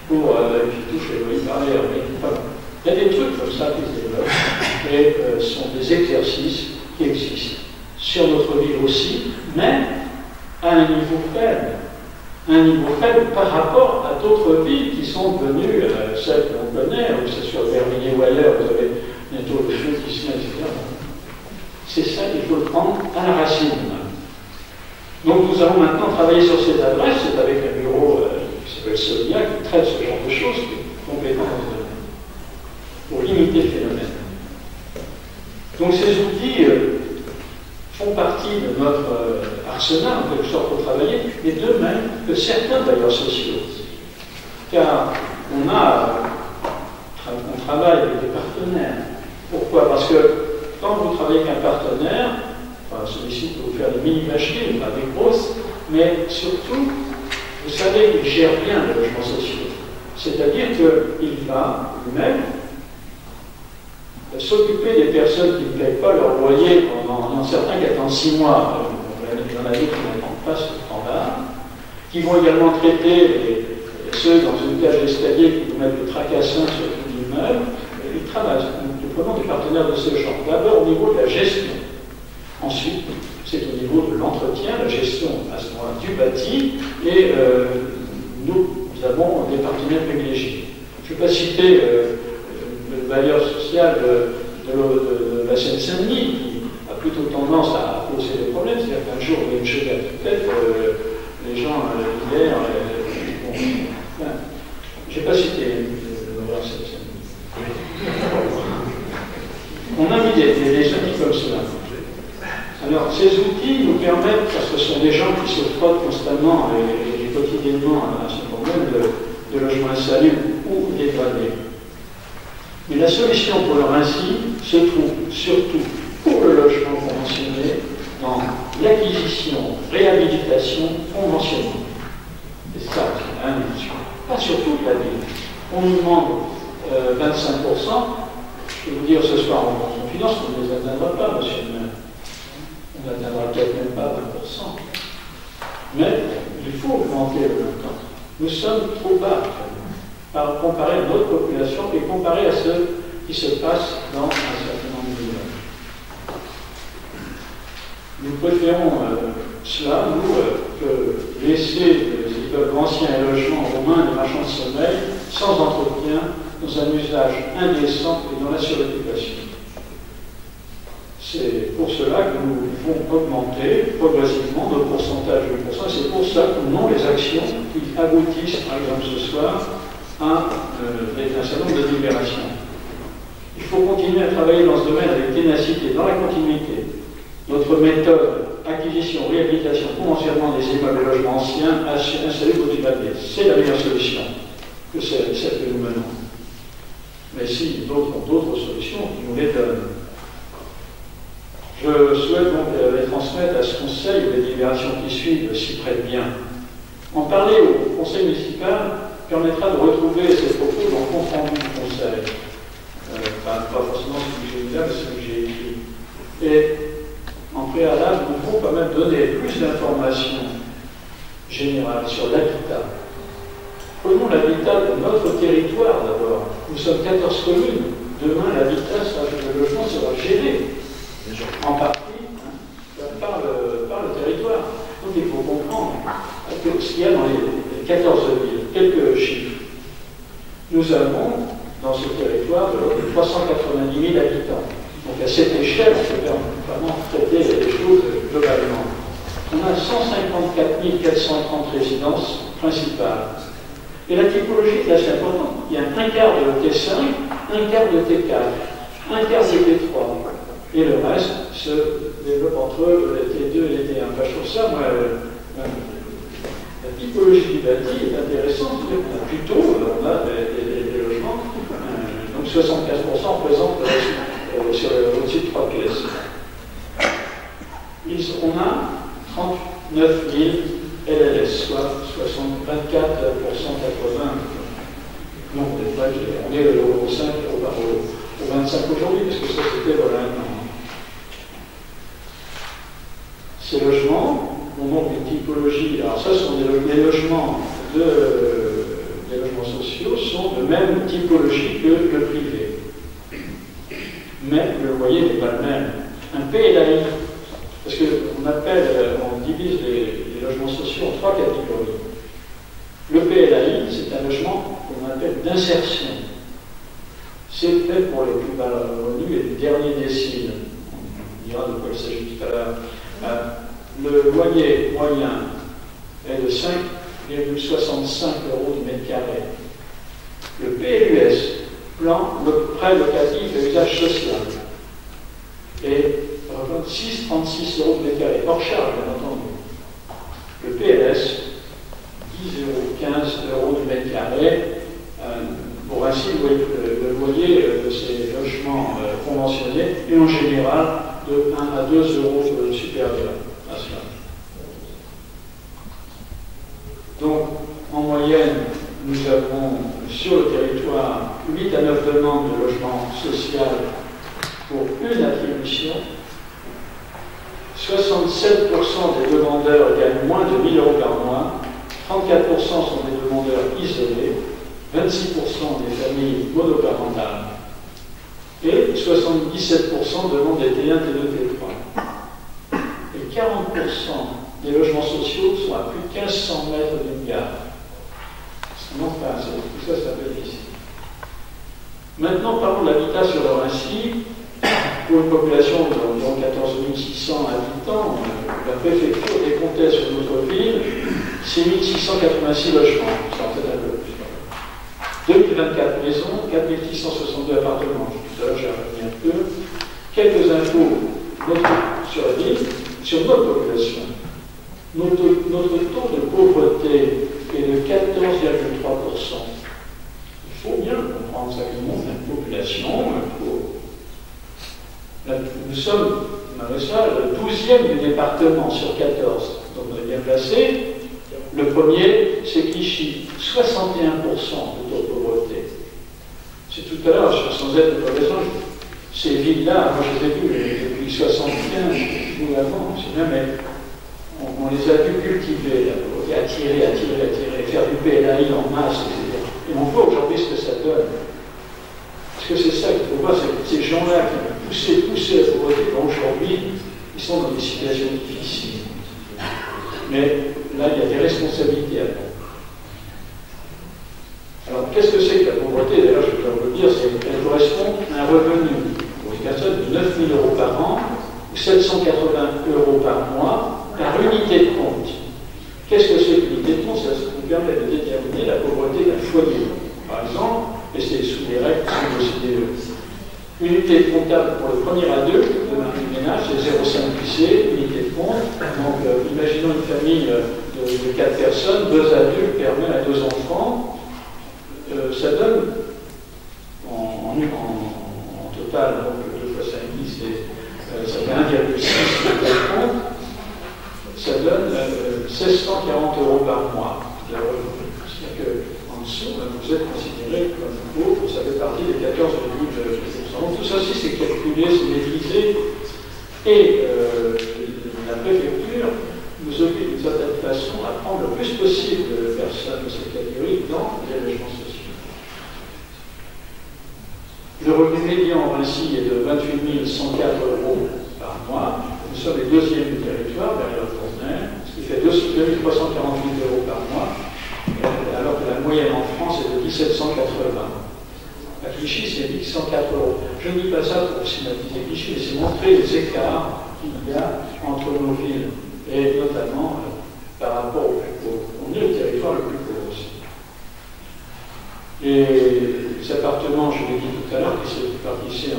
pour qui touchent les loyers par ailleurs. Il y a des trucs comme ça qui se développent et sont des exercices qui existent sur notre ville aussi, mais à un niveau faible par rapport à d'autres villes qui sont devenues celles que l'on connaît, que ce soit Verviers ou ailleurs, vous avez bientôt le feu qui se met, etc. C'est ça qu'il faut le prendre à la racine. Donc nous allons maintenant travailler sur cette adresse, c'est avec un bureau qui s'appelle Solia, qui traite ce genre de choses, qui est compétent dans ce domaine, pour limiter le phénomène. Donc ces outils font partie de notre arsenal, en quelque sorte, pour travailler, mais de même que certains bailleurs sociaux. Car on travaille avec des partenaires. Pourquoi? Parce que quand vous travaillez avec un partenaire, enfin, celui-ci peut vous faire des mini-machines, pas des grosses, mais surtout, vous savez qu'il gère bien les logements sociaux. C'est-à-dire qu'il va lui-même s'occuper des personnes qui ne payent pas leur loyer pendant, il y en a certains qui attendent 6 mois, il y en a d'autres qui n'attendent pas ce temps-là, qui vont également traiter ceux dans une cage d'escalier qui vous mettent le tracassin sur tout l'immeuble. Ils travaillent. Nous prenons des partenaires de ce genre. D'abord au niveau de la gestion. Ensuite, c'est au niveau de l'entretien, la gestion à ce moment-là du bâti, et nous avons des partenaires privilégiés. Je ne vais pas citer le bailleur social de la Seine-Saint-Denis, qui a plutôt tendance à poser des problèmes, c'est-à-dire qu'un jour, il y a une cheville à toute tête, les gens, hier, je n'ai pas cité le bailleur Seine-Saint-Denis. On a mis des outils comme cela. Alors, ces outils nous permettent, parce que ce sont des gens qui se frottent constamment et quotidiennement à ce problème de logement insalubre ou dégradé. Mais la solution pour leur ainsi se trouve surtout pour le logement conventionné dans l'acquisition, réhabilitation, conventionnement. C'est ça, c'est la dimension. Pas sur toute la ville. On nous demande 25%. Je peux vous dire ce soir en finance qu'on ne les atteindra pas, monsieur le maire. On n'atteindra peut-être même pas 20%. Mais il faut augmenter le montant. Nous sommes trop bas comparé à notre population et comparé à ce qui se passe dans un certain nombre de villes. Nous préférons cela, nous, que laisser les immeubles anciens et logements aux mains des marchands de sommeil sans entretien, dans un usage indécent et dans la suroccupation. C'est pour cela que nous devons augmenter progressivement notre pourcentage de 8%. C'est pour ça que nous avons les actions qui aboutissent, par exemple ce soir, à un certain nombre de libérations. Il faut continuer à travailler dans ce domaine avec ténacité, dans la continuité. Notre méthode, acquisition, réhabilitation, conventionnement des immeubles et logements anciens, insalubres ou dégradés, c'est la meilleure solution que celle que nous menons. Mais si d'autres ont d'autres solutions, ils nous les donnent. Je souhaite donc les transmettre à ce conseil où les libérations qui suivent s'y prêtent bien. En parler au conseil municipal permettra de retrouver ces propos dans le compte rendu du conseil. Pas forcément ce que j'ai dit là, mais ce que j'ai écrit. Et en préalable, nous devons quand même donner plus d'informations générales sur l'habitat. Prenons l'habitat de notre territoire d'abord. Nous sommes 14 communes. Demain, l'habitat, le logement sera géré en partie par le territoire. Donc il faut comprendre ce qu'il y a dans les 14 villes. Quelques chiffres. Nous avons dans ce territoire de l'ordre de 390 000 habitants. Donc à cette échelle, on peut vraiment traiter les choses globalement. On a 154 430 résidences principales. Et la typologie est assez importante. Il y a un quart de T5, un quart de T4, un quart de T3. Et le reste se développe entre les T2 et les T1. Enfin, je trouve ça, moi, la typologie du bâti est intéressante. C'est-à-dire qu'on a plutôt, on a des logements, donc 75% représentent au-dessus de 3 pièces. On a 39 000 LLS, soit 24% 80. Non, on est au 5, au 25 aujourd'hui, parce que ça c'était voilà un an. Ces logements ont donc une typologie. Alors ça sont les logements des logements sociaux sont de même typologie que le privé. Mais le loyer n'est pas le même. Un PLAI, parce qu'on divise les logements sociaux en 3 catégories. Le PLAI, c'est un logement qu'on appelle d'insertion. C'est fait pour les plus bas revenus et les derniers déciles. On dira de quoi il s'agit tout à l'heure. Le loyer moyen est de 5,65 € du mètre carré. Le PLUS, plan le prêt locatif et usage social, représente 6,36 € du mètre carré, hors charge bien entendu. Le PLS, 10,15 € du mètre carré, pour ainsi le loyer de ces logements conventionnés, et en général de 1 à 2 € supérieurs à cela. Donc, en moyenne, nous avons sur le territoire 8 à 9 demandes de logement social pour une attribution, 67% des demandeurs gagnent moins de 1 000 € par mois, 34% sont des demandeurs isolés, 26% des familles monoparentales et 77% demandent des T1, T2, T3. Et 40% des logements sociaux sont à plus de 1500 mètres d'une gare. C'est vraiment pas assez. Tout ça, c'est un peu difficile. Maintenant, parlons de l'habitat sur le Raincy. Pour une population d'environ 14 600 habitants, la préfecture décomptait sur notre ville 6 686 logements. Ça en fait un peu plus. 2024 maisons, 4 662 appartements. Tout à l'heure, j'ai revenu un peu. Quelques infos sur la ville, sur notre population. Notre taux de pauvreté est de 14,3%. Il faut bien comprendre ça, que le monde a une population pauvre. Nous sommes, malgré ça, le 12e du département sur 14. Donc on est bien placé. Le premier, c'est Clichy, 61% de taux de pauvreté. C'est tout à l'heure, sans être de raison, ces villes-là, moi je les ai vues depuis 75, ou avant, mais on les a vues cultiver, la pauvreté, attirer, faire du PLAI en masse, etc. Et on voit aujourd'hui ce que ça donne. Parce que c'est ça qu'il faut voir, c'est que ces gens-là qui ont poussé la pauvreté, aujourd'hui, ils sont dans des situations difficiles. Mais là, il y a des responsabilités à prendre. Alors, qu'est-ce que c'est que la pauvreté? D'ailleurs, je vais vous le dire, elle correspond à un revenu pour une personne de 9 000 € par an ou 780 € par mois par unité de compte. Qu'est-ce que c'est qu'une unité de compte? Ça nous permet de déterminer la pauvreté d'un foyer. Par exemple, et c'est sous les règles de l'OCDE. Unité de comptable pour le premier à deux de du ménage, c'est 0,5 lycée, unité de compte. Donc, imaginons une famille de 4 personnes, 2 adultes permet à 2 enfants. Ça donne en total, donc 2 fois 5, 10, ça fait 1,6 compte. Ça donne 1640 € par mois. C'est-à-dire qu'en dessous, vous êtes considéré comme pauvre, ça fait partie des 14,2%. Donc tout ça aussi, c'est calculé, c'est maîtrisé. Et la préfecture nous oblige d'une certaine façon à prendre le plus possible de personnes de cette catégorie dans les logements sociaux. Le revenu médian ainsi est de 28 104 € par mois. Nous sommes les deuxièmes du territoire, derrière le Fournaire, ce qui fait 2 348 € par mois, alors que la moyenne en France est de 1780. À Clichy, c'est 1104 €. Je ne dis pas ça pour schématiser Clichy, mais c'est montrer les écarts qu'il y a entre nos villes, et notamment par rapport aux plus pauvres. On est le territoire le plus pauvre aussi. Et les appartements, je l'ai dit tout à l'heure, qui se répartissaient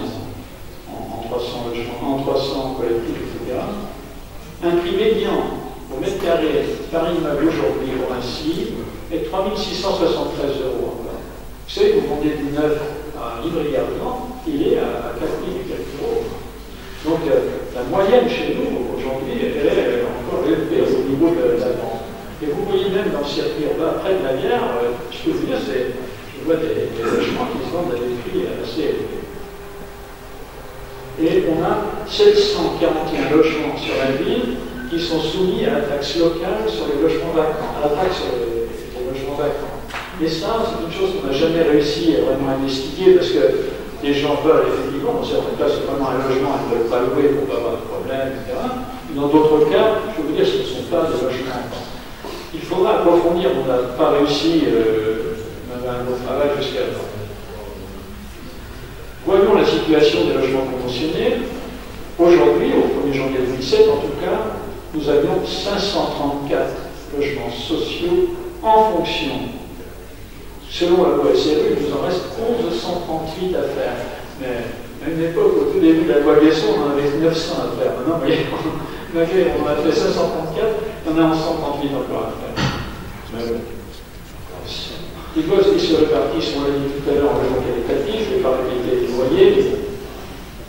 en 300 logements, en 300 collectifs, etc. Un prix médian au mètre carré par immeuble aujourd'hui au Raincy est 3 673 €. Vous savez, vous vendez du neuf à Livry-Gargan, il est à 4 000 et quelques €. Donc la moyenne chez nous, aujourd'hui, elle est encore élevée au niveau de la vente. Et vous voyez même dans le circuit urbain, près de la gare, ce que je veux dire, c'est je vois des logements qui se vendent à des prix assez élevés. Et on a 741 logements sur la ville qui sont soumis à la taxe locale sur les logements vacants, à la taxe sur les logements vacants. Et ça, c'est une chose qu'on n'a jamais réussi à vraiment investiguer parce que les gens veulent effectivement, dans certains cas, c'est vraiment un logement, ils ne veulent pas louer pour ne pas avoir de problème, etc. Dans d'autres cas, je veux dire, ce ne sont pas des logements. Il faudra approfondir, on n'a pas réussi un bon travail jusqu'à maintenant. Voyons la situation des logements conventionnels. Aujourd'hui, au 1er janvier 2007, en tout cas, nous avions 534 logements sociaux en fonction. Selon la loi SRU, il nous en reste 1138 à faire. Mais à une époque, au tout début de la loi Guesson, on en avait 900 à faire. Maintenant, on a fait 534, on en a 138 encore à faire. Mais bon. Les gosses qui se répartissent, on l'a dit tout à l'heure, en logement qualitatif, je ne vais pas répéter les loyers.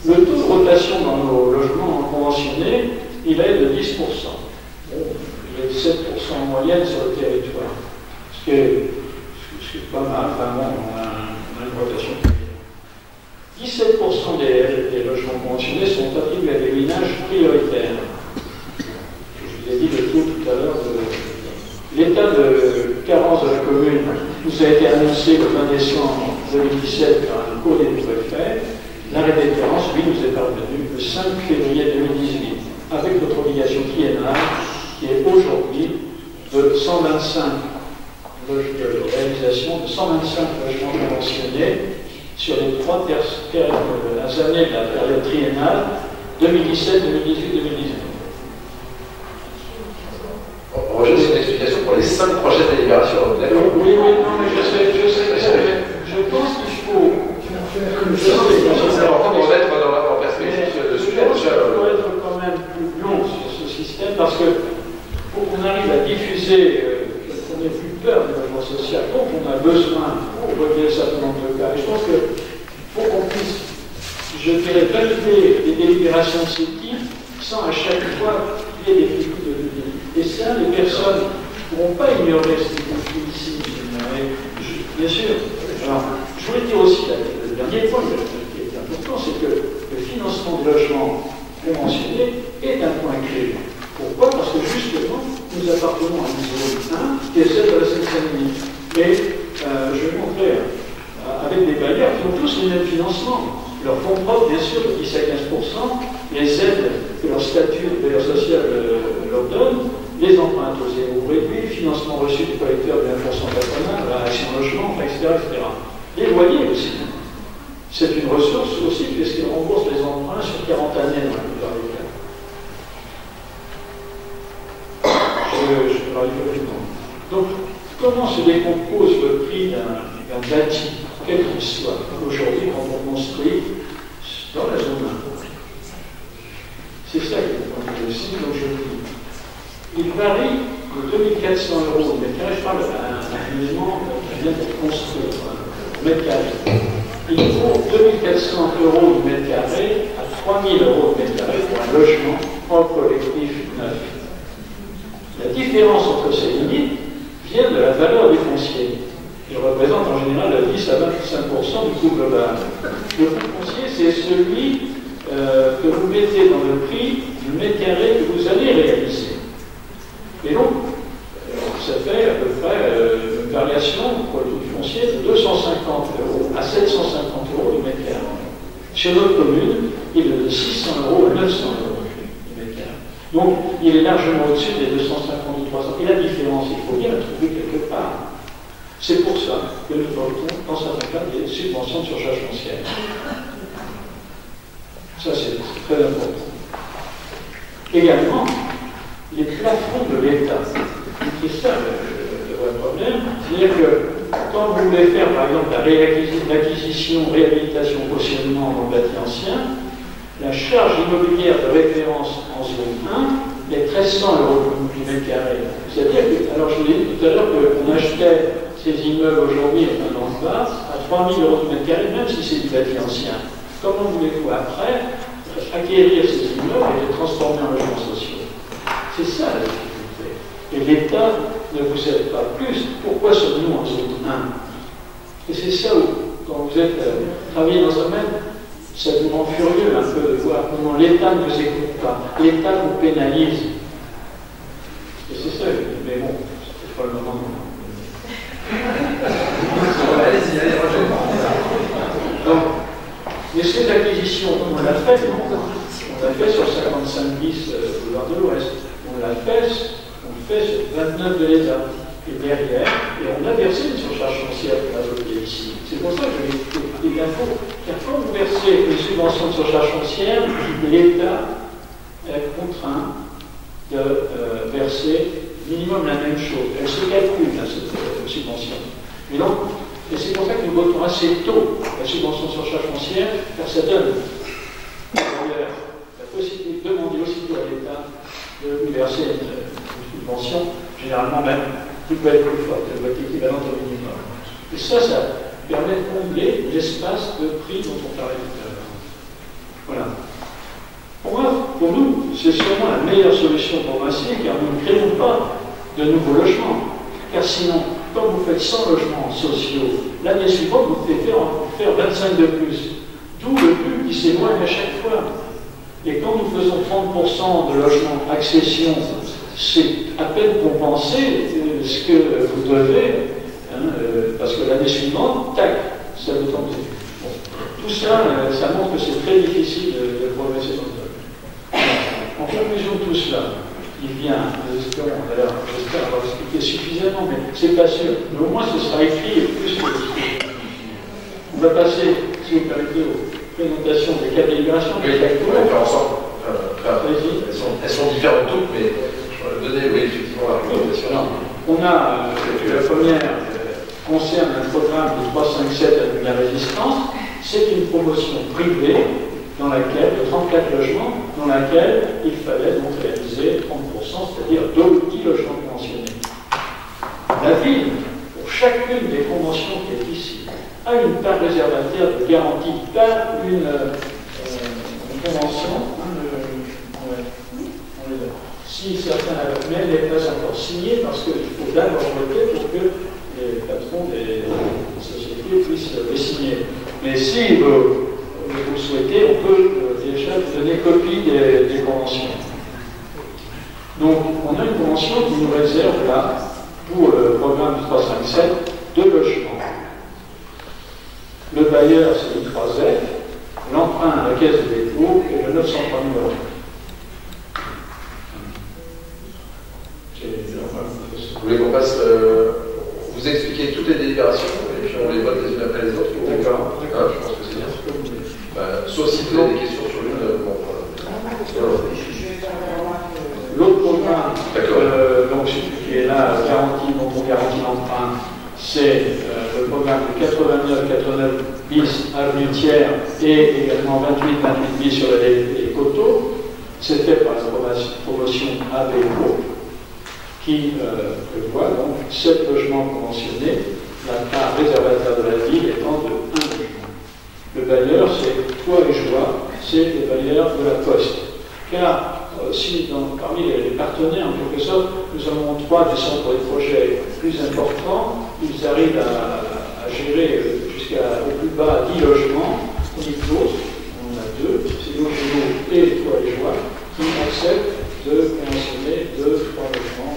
Le taux de rotation dans nos logements conventionnés, il est de 10%. Bon, il est de 7% en moyenne sur le territoire. Ce qui est pas mal, vraiment, on a une rotation. 17% des logements décembre 2017 par un courrier du préfet, l'arrêt des créances, lui, nous est parvenu le 5 février 2018, avec notre obligation triennale, qui est aujourd'hui de 125 de réalisation de 125 logements conventionnés sur les 3 années de la période triennale 2017, 2018, 2019. Roger, c'est une explication pour les 5 prochaines délibérations. Oui, non, mais je sais, je pense qu'il faut. C'est important de remettre en perspective le sujet. Il faut être quand même plus long sur ce système parce que pour qu'on arrive à diffuser, qu'on n'ait plus peur du logement social, donc on a besoin pour régler un certain nombre de cas. Et je pense que pour qu'on puisse, je dirais, valider des délibérations de ce type sans à chaque fois qu'il y ait des flux de vie. Et ça, les personnes ne pourront pas ignorer ce qui est ici. Bien sûr. Alors, je voulais dire aussi, le dernier point qui est important, c'est que le financement de logements conventionnés est un point clé. Pourquoi? Parce que justement, nous appartenons à une zone 1 qui est celle de la Seine-Saint-Denis. Mais je vais montrer avec des bailleurs qui ont tous le même financement. Leurs fonds propres, bien sûr, de 10 à 15%, les aides que leur statut de bailleur social leur donne, les emprunts aux zéro réduit, le financement reçu du collecteur de 1% patronal, la Action Logement, etc., etc. Les loyers aussi. C'est une ressource aussi, puisqu'ils remboursent les emprunts sur 40 années dans la plupart des cas. Donc, comment se décompose le prix d'un bâti, quel qu'il soit, aujourd'hui, quand on construit dans la zone 1? C'est ça qui est aussi, donc je le dis. Il varie de 2400 € au mètre carré. Je parle d'un élément qui vient d'être construit au mètre carré. Il faut 2400 € au mètre carré à 3000 € au mètre carré pour un logement en collectif neuf. La différence entre ces limites vient de la valeur du foncier. Il représente en général à 10 à 25% du coût global. Le coût foncier, c'est celui que vous mettez dans le prix du mètre carré que vous allez réaliser. Et donc, ça fait à peu près une variation pour le coût du foncier de 250 € à 750 € du mètre carré. Chez notre commune, il est de 600 € à 900 € du mètre carré. Donc, il est largement au-dessus des 250 ou 300. Et la différence, il faut bien la trouver quelque part. C'est pour ça que nous votons, dans certains cas, des subventions de surcharge foncière. Ça, c'est très important. Également, les plafonds de l'État. C'est ça le vrai problème. C'est-à-dire que quand vous voulez faire, par exemple, l'acquisition, réhabilitation, cautionnement dans le bâti ancien, la charge immobilière de référence en zone 1 est 1300 € du mètre carré. C'est-à-dire que, alors je vous ai dit tout à l'heure qu'on achetait ces immeubles aujourd'hui en tendance basse à 3000 € du mètre carré, même si c'est du bâti ancien. Comment voulez-vous après acquérir ces immeubles et les transformer en logements sociaux? C'est ça la difficulté. Et l'État ne vous aide pas plus. Pourquoi sommes-nous en zone 1? Et c'est ça où, quand vous êtes travaillé dans un domaine, ça vous rend furieux un peu de voir comment l'État ne vous écoute pas. L'État vous pénalise. Et c'est ça, mais bon, c'est pas le moment. Allez-y, Roger. Donc, mais ces acquisitions, on l'a fait, on l'a fait sur 55 bis boulevard de l'Ouest. On l'a fait, on le fait sur 29 de l'État. Et derrière, et on a versé une surcharge foncière pour la zone ici. C'est pour ça que je vais écouter l'info. Car quand vous versez une subvention de surcharge foncière, l'État est contraint de verser minimum la même chose. Elle se calcule, cette subvention. Mais donc, et c'est pour ça que nous votons assez tôt la subvention de surcharge foncière, car ça donne d'ailleurs la possibilité de demander aussitôt à l'État de lui verser une subvention, généralement même qui peut être plus forte, elle doit être équivalente au minimum. Et ça permet de combler l'espace de prix dont on parlait tout à l'heure. Voilà. Pour nous, c'est sûrement la meilleure solution pour Vinci, car nous ne créons pas de nouveaux logements. Car sinon, quand vous faites 100 logements sociaux, l'année suivante, vous pouvez faire 25 de plus. D'où le but qui s'éloigne à chaque fois. Et quand nous faisons 30% de logements accession, c'est à peine compenser ce que vous devez parce que l'année suivante, tac, ça veut tomber. Bon. Tout ça, ça montre que c'est très difficile de progresser dans le domaine. En conclusion de tout cela, il vient, j'espère avoir expliqué suffisamment, mais c'est pas sûr. Mais au moins ce sera écrit plus que discuté. On va passer, si vous permettez, aux présentations des cas de délibération. Oui, on va faire ensemble. Elles sont différentes toutes, mais je vais donner, oui, effectivement, la présentation. On a, la première concerne un programme de 357 à la résistance. C'est une promotion privée dans laquelle, de 34 logements, dans laquelle il fallait donc réaliser 30%, c'est-à-dire 10 logements conventionnés. La ville, pour chacune des conventions qui est ici, a une part réservataire de garantie par une convention. Si certains mais elle n'est pas encore signée parce qu'il faut d'abord voter pour que les patrons des sociétés puissent les signer. Mais si vous souhaitez, on peut déjà vous donner copie des conventions. Donc, on a une convention qui nous réserve là, pour le programme du 357, 2 logements. Le bailleur, c'est le 3F, l'emprunt à la caisse de dépôt est le 903 000 €. Vous voulez qu'on passe, vous expliquer toutes les délibérations et puis on les vote les unes après les autres? D'accord. Je pense que c'est bien. Sauf si vous avez des questions sur l'une. L'autre programme, donc celui qui est là, garantie, dont on garantit l'emprunt, c'est le programme de 89 bis avenue Thiers et également 28 bis sur les coteaux. C'est fait par la promotion APO, qui prévoit donc 7 logements conventionnés, la part réservataire de la ville étant de 1 logement. Le bailleur, c'est Foi et Joie, c'est le bailleur de la Poste. Car si parmi les partenaires, en quelque sorte, nous avons 3 des centres de projets plus importants, ils arrivent à gérer jusqu'au plus bas 10 logements. On y d'autres, on a 2, c'est Logement et Foi et Joie, qui acceptent de conventionner 2, 3 logements.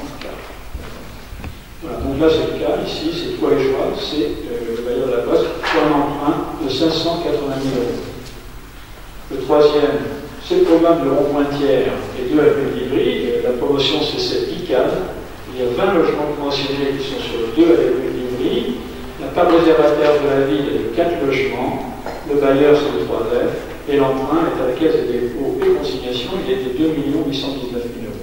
Voilà, donc là c'est le cas, ici c'est Foi et Joie, c'est le bailleur de la Poste, pour un emprunt de 580 000 €. Le troisième, c'est le programme de Rond-Pointière et 2 avenue d'Ivry. La promotion c'est cette ICAD. Il y a 20 logements conventionnés qui sont sur 2 avenue d'Ivry. La part réservataire de la ville est de 4 logements. Le bailleur c'est le 3F. Et l'emprunt est à la caisse des dépôts et consignations, il est de 2 819 000 €.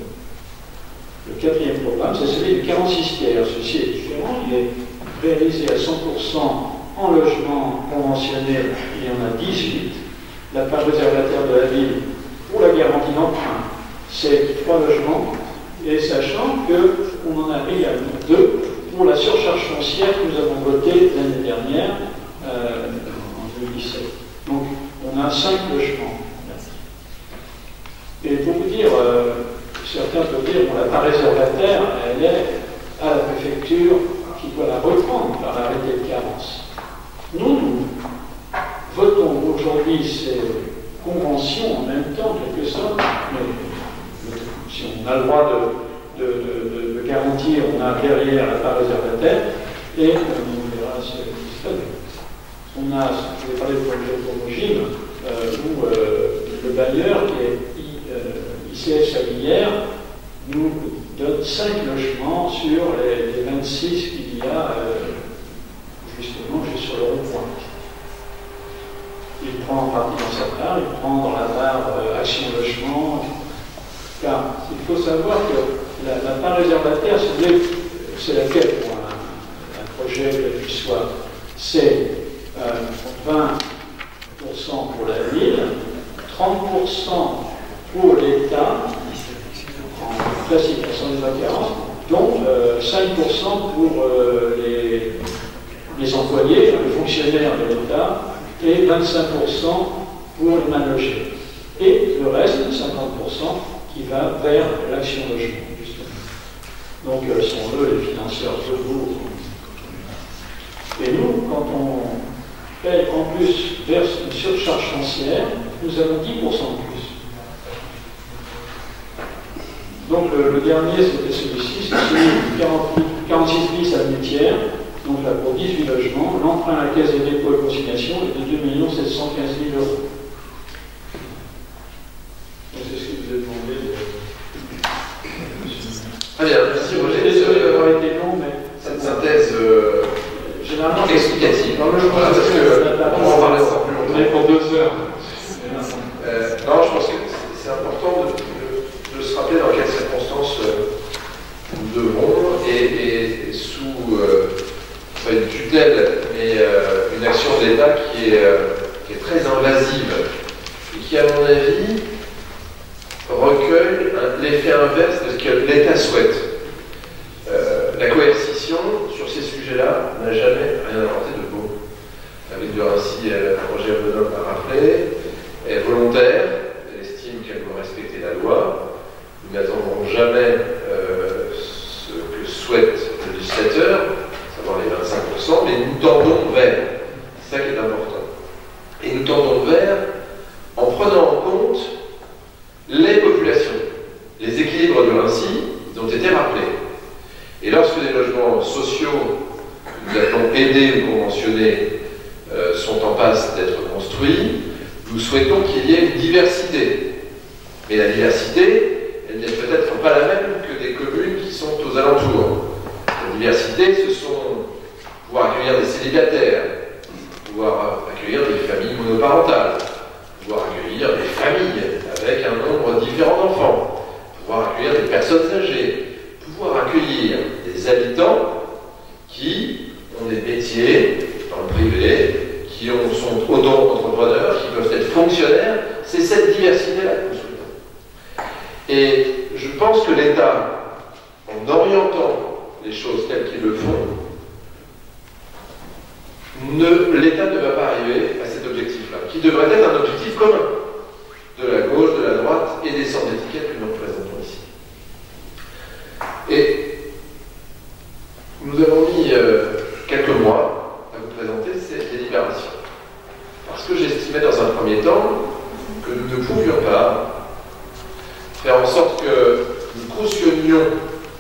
Le quatrième programme, c'est celui du 46 tiers. Ceci est différent, il est réalisé à 100% en logement conventionné, il y en a 18. La part réservataire de la ville pour la garantie d'emprunt, c'est 3 logements, et sachant qu'on en a également 2 pour la surcharge foncière que nous avons votée l'année dernière, en 2017. Donc, on a 5 logements. Et pour vous dire, certains peuvent dire, bon, la part réservataire, elle est à la préfecture qui doit la reprendre par l'arrêté de carence. Nous votons aujourd'hui ces conventions en même temps, en quelque sorte, mais si on a le droit de garantir, on a derrière la part réservataire, et on verra ce qui se fait. On a, je vais parler de projet Promogine, où le bailleur qui est ICS Familière nous donne 5 logements sur les 26 qu'il y a justement juste sur le rond-point. Il prend en partie dans sa part, il prend dans la part Action Logement, car il faut savoir que la part réservataire, c'est laquelle pour un projet quel qu'il soit, c'est 20% pour la ville, 30% pour l'État, en classique à 140, dont 5% pour les employés, les fonctionnaires de l'État, et 25% pour les mal logés. Et le reste, 50%, qui va vers l'Action Logement, justement. Donc, sont eux les financeurs de vous. Et nous, quand on paye en plus verse une surcharge foncière, nous avons 10% de plus. Donc le dernier, c'était celui-ci, c'est celui du 46 bis avenue Thiers. donc là pour 18 logements, l'emprunt à la Caisse des dépôts et consignations est de 2 715 000 €. Donc c'est ce que vous avez demandé. Très bien, merci Roger. Désolé d'avoir été long, mais cette synthèse généralement explicative. Dans le Voilà, parce que on va en parler encore plus on est longtemps. pour 2 heures. Non, je pense que c'est important de se rappeler dans quelles circonstances nous devons, et sous pas une tutelle, mais une action de l'État qui est très invasive et qui, à mon avis, recueille l'effet inverse de ce que l'État souhaite. La coercition, sur ces sujets-là, n'a jamais rien apporté de beau. La ville de Rancy, Roger Benin l'a rappelé, est volontaire, elle estime qu'elle doit respecter la loi. Nous n'attendrons jamais ce que souhaite le législateur, savoir les 25%, mais nous tendons vers. C'est ça qui est important. Et nous tendons vers en prenant en compte les populations. Les équilibres de Rancy, ils ont été rappelés. Et lorsque des logements sociaux, que nous appelons aidés ou conventionnés, sont en passe d'être construits, nous souhaitons qu'il y ait une diversité. Mais la diversité, elle n'est peut-être pas la même que des communes qui sont aux alentours. La diversité, ce sont pouvoir accueillir des célibataires, pouvoir accueillir des familles monoparentales, pouvoir accueillir des familles avec un nombre différent d'enfants, pouvoir accueillir des personnes âgées, pouvoir accueillir des habitants qui ont des métiers dans le privé, qui sont auto-entrepreneurs, qui peuvent être fonctionnaires. C'est cette diversité-là que nous souhaitons. Et je pense que l'État, en orientant les choses telles qu'ils le font, l'État ne va pas arriver à cet objectif-là, qui devrait être un objectif commun de la gauche, de la droite et des sans étiquettes que nous représentons ici. Et nous avons mis quelques mois à vous présenter ces délibérations. Parce que j'estimais dans un premier temps que nous ne pouvions pas faire en sorte que nous cautionnions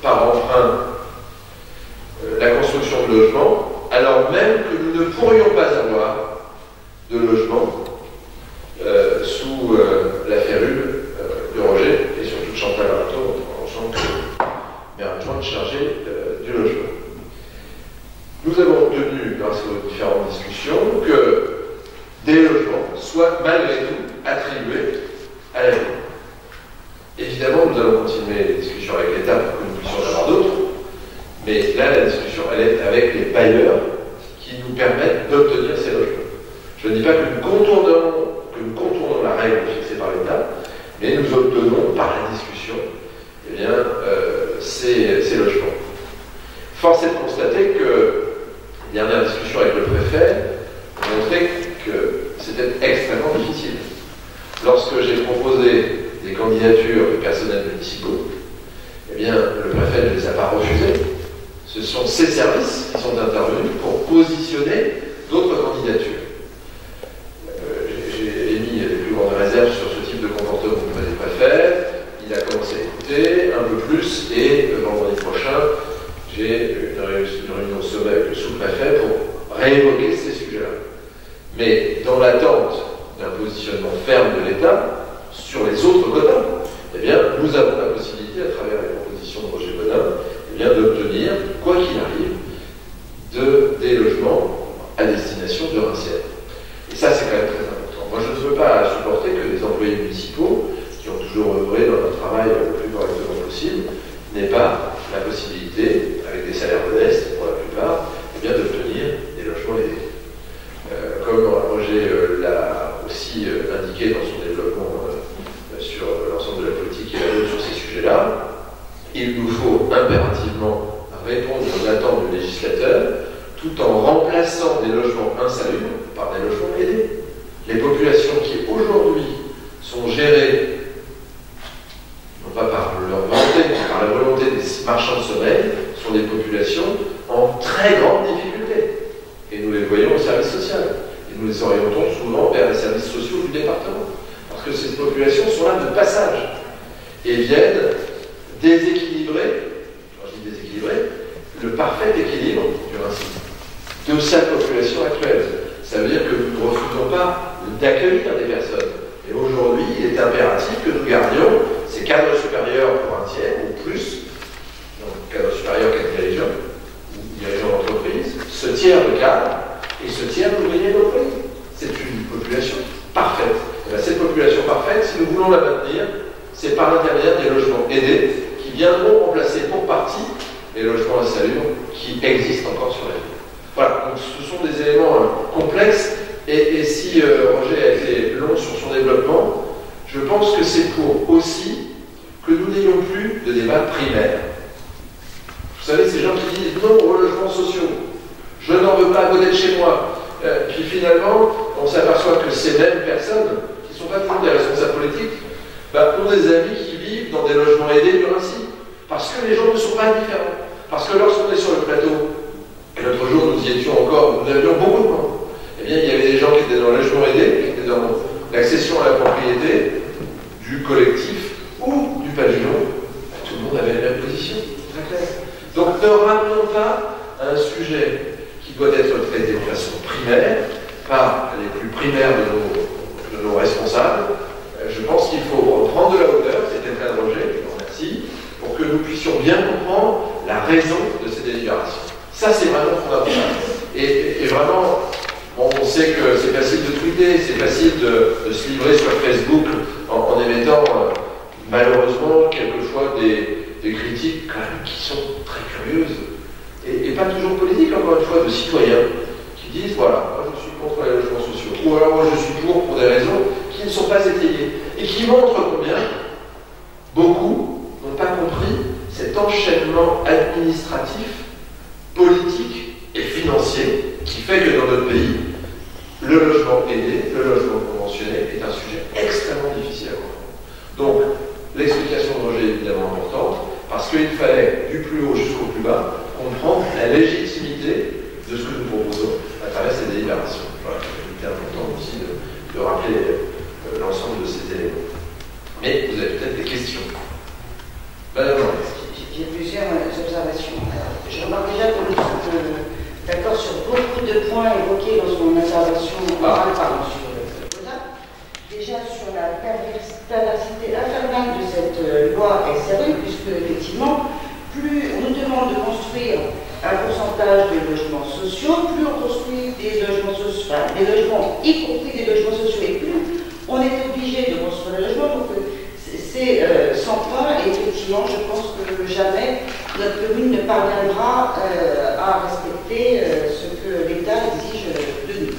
par emprunt la construction de logements, alors même que nous ne pourrions pas avoir de logements sous la férule de Roger et surtout de Chantal Arato en tant que maire adjointe chargée du logement. Nous avons obtenu, grâce aux différentes discussions, que des logements soient malgré tout attribués à la ville. Évidemment, nous allons continuer les discussions avec l'État pour que nous puissions en avoir d'autres, mais là, la discussion, elle est avec les bailleurs qui nous permettent d'obtenir ces logements. Je ne dis pas que nous contournons la règle fixée par l'État, mais nous obtenons par la discussion ces logements. Force est de constater que les dernières discussions avec le préfet ont montré que c'était extrêmement difficile. Lorsque j'ai proposé des candidatures de personnels municipaux, eh bien, le préfet ne les a pas refusées. Ce sont ces services qui sont intervenus pour positionner d'autres candidatures. J'ai émis les plus grandes réserves sur ce type de comportement auprès des préfets. Il a commencé à écouter un peu plus et le vendredi prochain, j'ai une réunion au sommet avec le sous-préfet pour réévoquer ces sujets-là. Mais dans l'attente d'un positionnement ferme de l'État sur les autres quotas, eh bien, nous avons la possibilité, à travers les propositions de Roger Benin, eh bien, d'obtenir, quoi qu'il arrive, des logements à destination de Rincières. Et ça, c'est quand même très important. Moi, je ne veux pas supporter que les employés municipaux, qui ont toujours œuvré dans leur travail le plus correctement possible, n'aient pas la possibilité, avec des salaires modestes pour la plupart, eh bien, d'obtenir des logements aidés. Comme Roger l'a aussi indiqué dans son développement sur l'ensemble de la politique et la lutte sur ces sujets-là, il nous faut impérativement répondre aux attentes du législateur tout en remplaçant des logements insalubres par des logements aidés. Les populations qui aujourd'hui sont gérées, non pas par leur volonté, mais par la volonté des marchands de sommeil, sont des populations en très grande difficulté. Et nous les voyons au service social. Et nous les orientons souvent vers les services sociaux du département. Parce que ces populations sont là de passage et viennent déséquilibrer, quand je dis déséquilibrer, le parfait équilibre du Rancy. de sa population actuelle. Ça veut dire que nous ne refusons pas d'accueillir des personnes. Et aujourd'hui, il est impératif que nous gardions ces cadres supérieurs pour un tiers ou plus, donc cadres supérieurs, cadres dirigeants, ou dirigeants d'entreprise, ce tiers de cadres et ce tiers d'ouvriers d'employés. C'est une population parfaite. Et bien, cette population parfaite, si nous voulons la maintenir, c'est par l'intermédiaire des logements aidés qui viendront remplacer pour partie les logements insalubres qui existent encore sur la ville. Voilà, donc ce sont des éléments complexes. Et si Roger a été long sur son développement, je pense que c'est pour aussi que nous n'ayons plus de débats primaires. Vous savez, ces gens qui disent non aux logements sociaux, je n'en veux pas à côté de chez moi. Puis finalement, on s'aperçoit que ces mêmes personnes, qui ne sont pas toujours des responsables politiques, ont des amis qui vivent dans des logements aidés du Raincy. Parce que les gens ne sont pas différents. Parce que lorsqu'on est sur le plateau, et l'autre jour nous y étions encore, nous avions beaucoup de monde. Eh bien, il y avait des gens qui étaient dans le logement aidé, qui étaient dans l'accession à la propriété, du collectif ou du pavillon. Tout le monde avait la même position, très clair. Donc ne ramenons pas un sujet qui doit être traité de façon primaire par les plus primaires de nos responsables. Je pense qu'il faut reprendre de la hauteur, c'était très Roger, je vous remercie, pour que nous puissions bien comprendre la raison de ces délibérations. Ça, c'est vraiment fondamental. Et vraiment, bon, on sait que c'est facile de tweeter, c'est facile de se livrer sur Facebook en émettant malheureusement quelquefois des critiques quand même qui sont très curieuses et pas toujours politiques, encore une fois, de citoyens qui disent voilà, moi je suis contre les logements sociaux, ou alors moi je suis pour des raisons qui ne sont pas étayées et qui montrent combien beaucoup n'ont pas compris cet enchaînement administratif, politique et financier qui fait que dans notre pays, le logement aidé, le logement conventionné est un sujet extrêmement difficile à comprendre. Donc, l'explication de Roger est évidemment importante parce qu'il fallait, du plus haut jusqu'au plus bas, comprendre la légitimité de ce que nous proposons à travers ces délibérations. Voilà, il était important aussi de rappeler l'ensemble de ces éléments. Mais vous avez peut-être des questions. Madame Lambert. J'ai plusieurs observations. Je remarque déjà que nous sommes d'accord sur beaucoup de points évoqués dans son intervention orale par M. Baudin. Déjà sur la perversité infernale de cette loi SRU, puisque effectivement, plus on nous demande de construire un pourcentage de logements sociaux, plus on construit des logements sociaux, enfin, des logements, y compris des logements sociaux, et plus on est obligé de construire des logements. Donc, c'est sans fin, et effectivement, je pense que jamais notre commune ne parviendra à respecter ce que l'État exige de nous.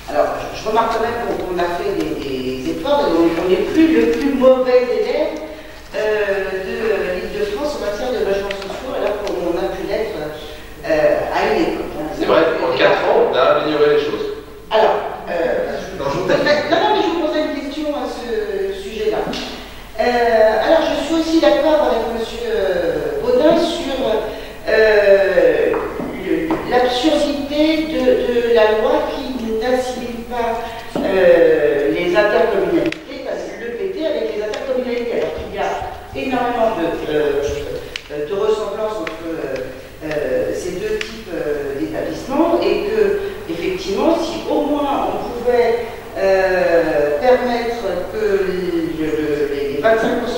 Alors, je remarque quand même qu'on a fait des efforts, et on n'est plus le plus mauvais élève de l'Île-de-France en matière de logements sociaux, alors qu'on a pu l'être à une époque. C'est vrai, en 4 ans, on a amélioré les choses. Alors, non, mais je vous poserai une question à ce sujet-là. Alors, je suis aussi d'accord avec M. Baudin sur l'absurdité de la loi qui n'assimile pas les intercommunalités, parce que le PT avec les intercommunalités, alors qu'il y a énormément de ressemblances entre ces deux types d'établissements, et que, effectivement, si au moins on pouvait permettre que les 25%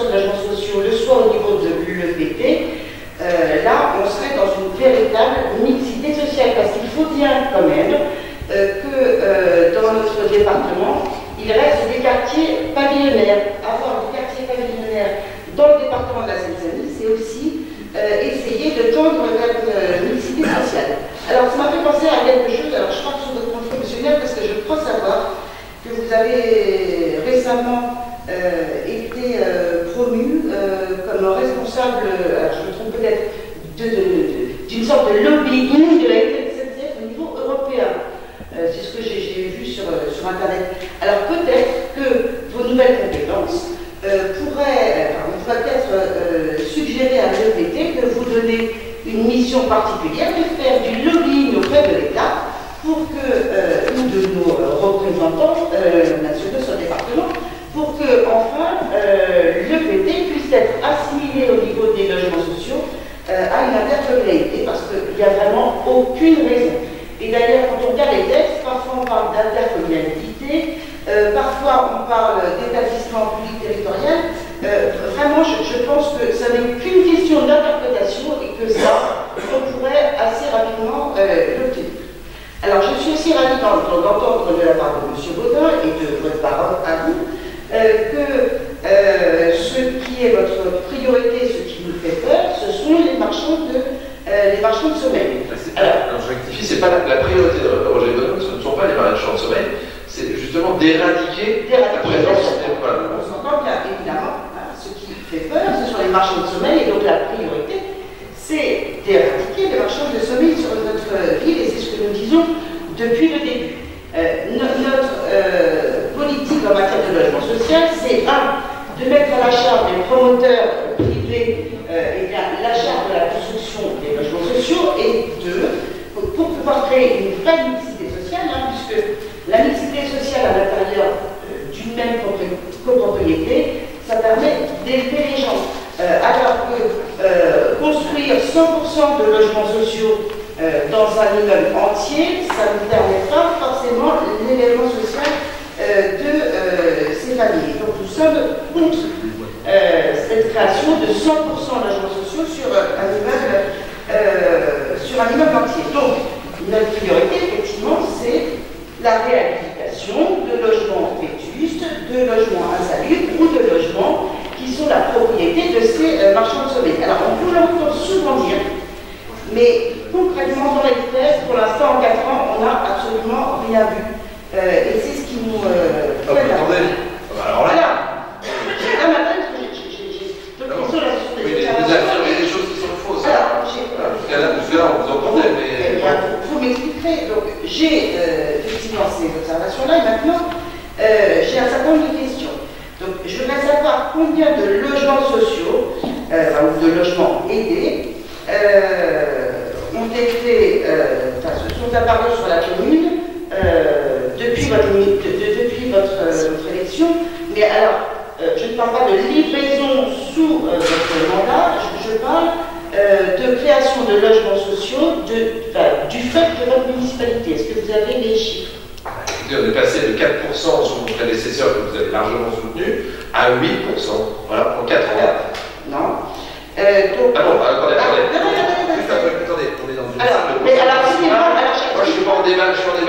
de logements sociaux le soient au niveau de l'EPT, là on serait dans une véritable mixité sociale, parce qu'il faut bien quand même que dans notre département il reste des quartiers pavillonnaires. Avoir des quartiers pavillonnaires dans le département de la Seine-Saint-Denis, c'est aussi essayer de tendre vers une mixité sociale. Alors ça m'a fait penser à quelque chose, alors je crois que sur votre compte fonctionnaire, parce que je crois savoir que vous avez récemment été promu comme responsable, alors je me trompe peut-être, d'une sorte de lobbying de la SNCF au niveau européen. C'est ce que j'ai vu sur Internet. Alors peut-être que vos nouvelles compétences pourraient peut-être suggérer à l'EPT de vous donner une mission particulière, de faire du lobbying auprès de l'État pour que nous de nos représentants nationaux sur le département, pour que enfin l'EPT puisse être assimilé au niveau des logements sociaux à une intercommunalité, parce qu'il n'y a vraiment aucune raison. Et d'ailleurs, quand on regarde les textes, parfois on parle d'intercommunalité, parfois on parle d'établissement public territorial. Vraiment, je pense que ça n'est qu'une question d'interprétation et que ça, on pourrait assez rapidement l'obtenir. Alors, je suis aussi ravie d'entendre de la part de M. Baudin et de votre parole à vous que ce qui est votre priorité, ce qui nous fait peur, ce sont les marchands de sommeil. Alors, je rectifie, c'est pas la priorité de Roger Baudin, ce ne sont pas les marchands de sommeil, c'est justement d'éradiquer la présence des voilà. On s'entend bien, évidemment. Ce qui fait peur, ce sont les marchands de sommeil, et donc la priorité, c'est d'éradiquer les marchands de sommeil sur notre ville, et c'est ce que nous disons depuis le début. Notre politique en matière de logement social, c'est de mettre à la charge des promoteurs privés la charge de la construction des logements sociaux, et pour pouvoir créer une vraie mixité sociale, puisque la mixité sociale à l'intérieur d'une même copropriété, ça permet d'élever les gens. Alors que construire 100% de logements sociaux dans un immeuble entier, ça ne permet pas forcément l'élément social de ces familles. Donc nous sommes contre cette création de 100% de logements sociaux sur un immeuble entier. Donc notre priorité, effectivement, c'est la réhabilitation de logements vétustes, de logements insalubres ou de logements qui sont la propriété de ces marchands de sommeil. Alors on peut l'entendre souvent dire, mais concrètement dans les faits, pour l'instant en 4 ans, on n'a absolument rien vu. Et c'est ce qui nous attendez. Alors là, un matin, j'ai vous affirmez des choses qui sont fausses. Jusqu'à là, on vous entendait, mais... Vous m'expliquerez. Donc, j'ai effectivement ces observations-là, et maintenant, j'ai un certain nombre de questions. Donc, je voudrais savoir combien de logements sociaux, ou de logements aidés, sont apparus sur la commune depuis votre élection. Mais alors, je ne parle pas de livraison sous votre mandat, je parle de création de logements sociaux du fait de votre municipalité. Est-ce que vous avez les chiffres? Écoutez, on est passé de 4% sur mon prédécesseur que vous avez largement soutenu à 8%, voilà, en 4 ans. Non. Donc, attendez, on est dans une salle de... Moi, je suis pas en débat,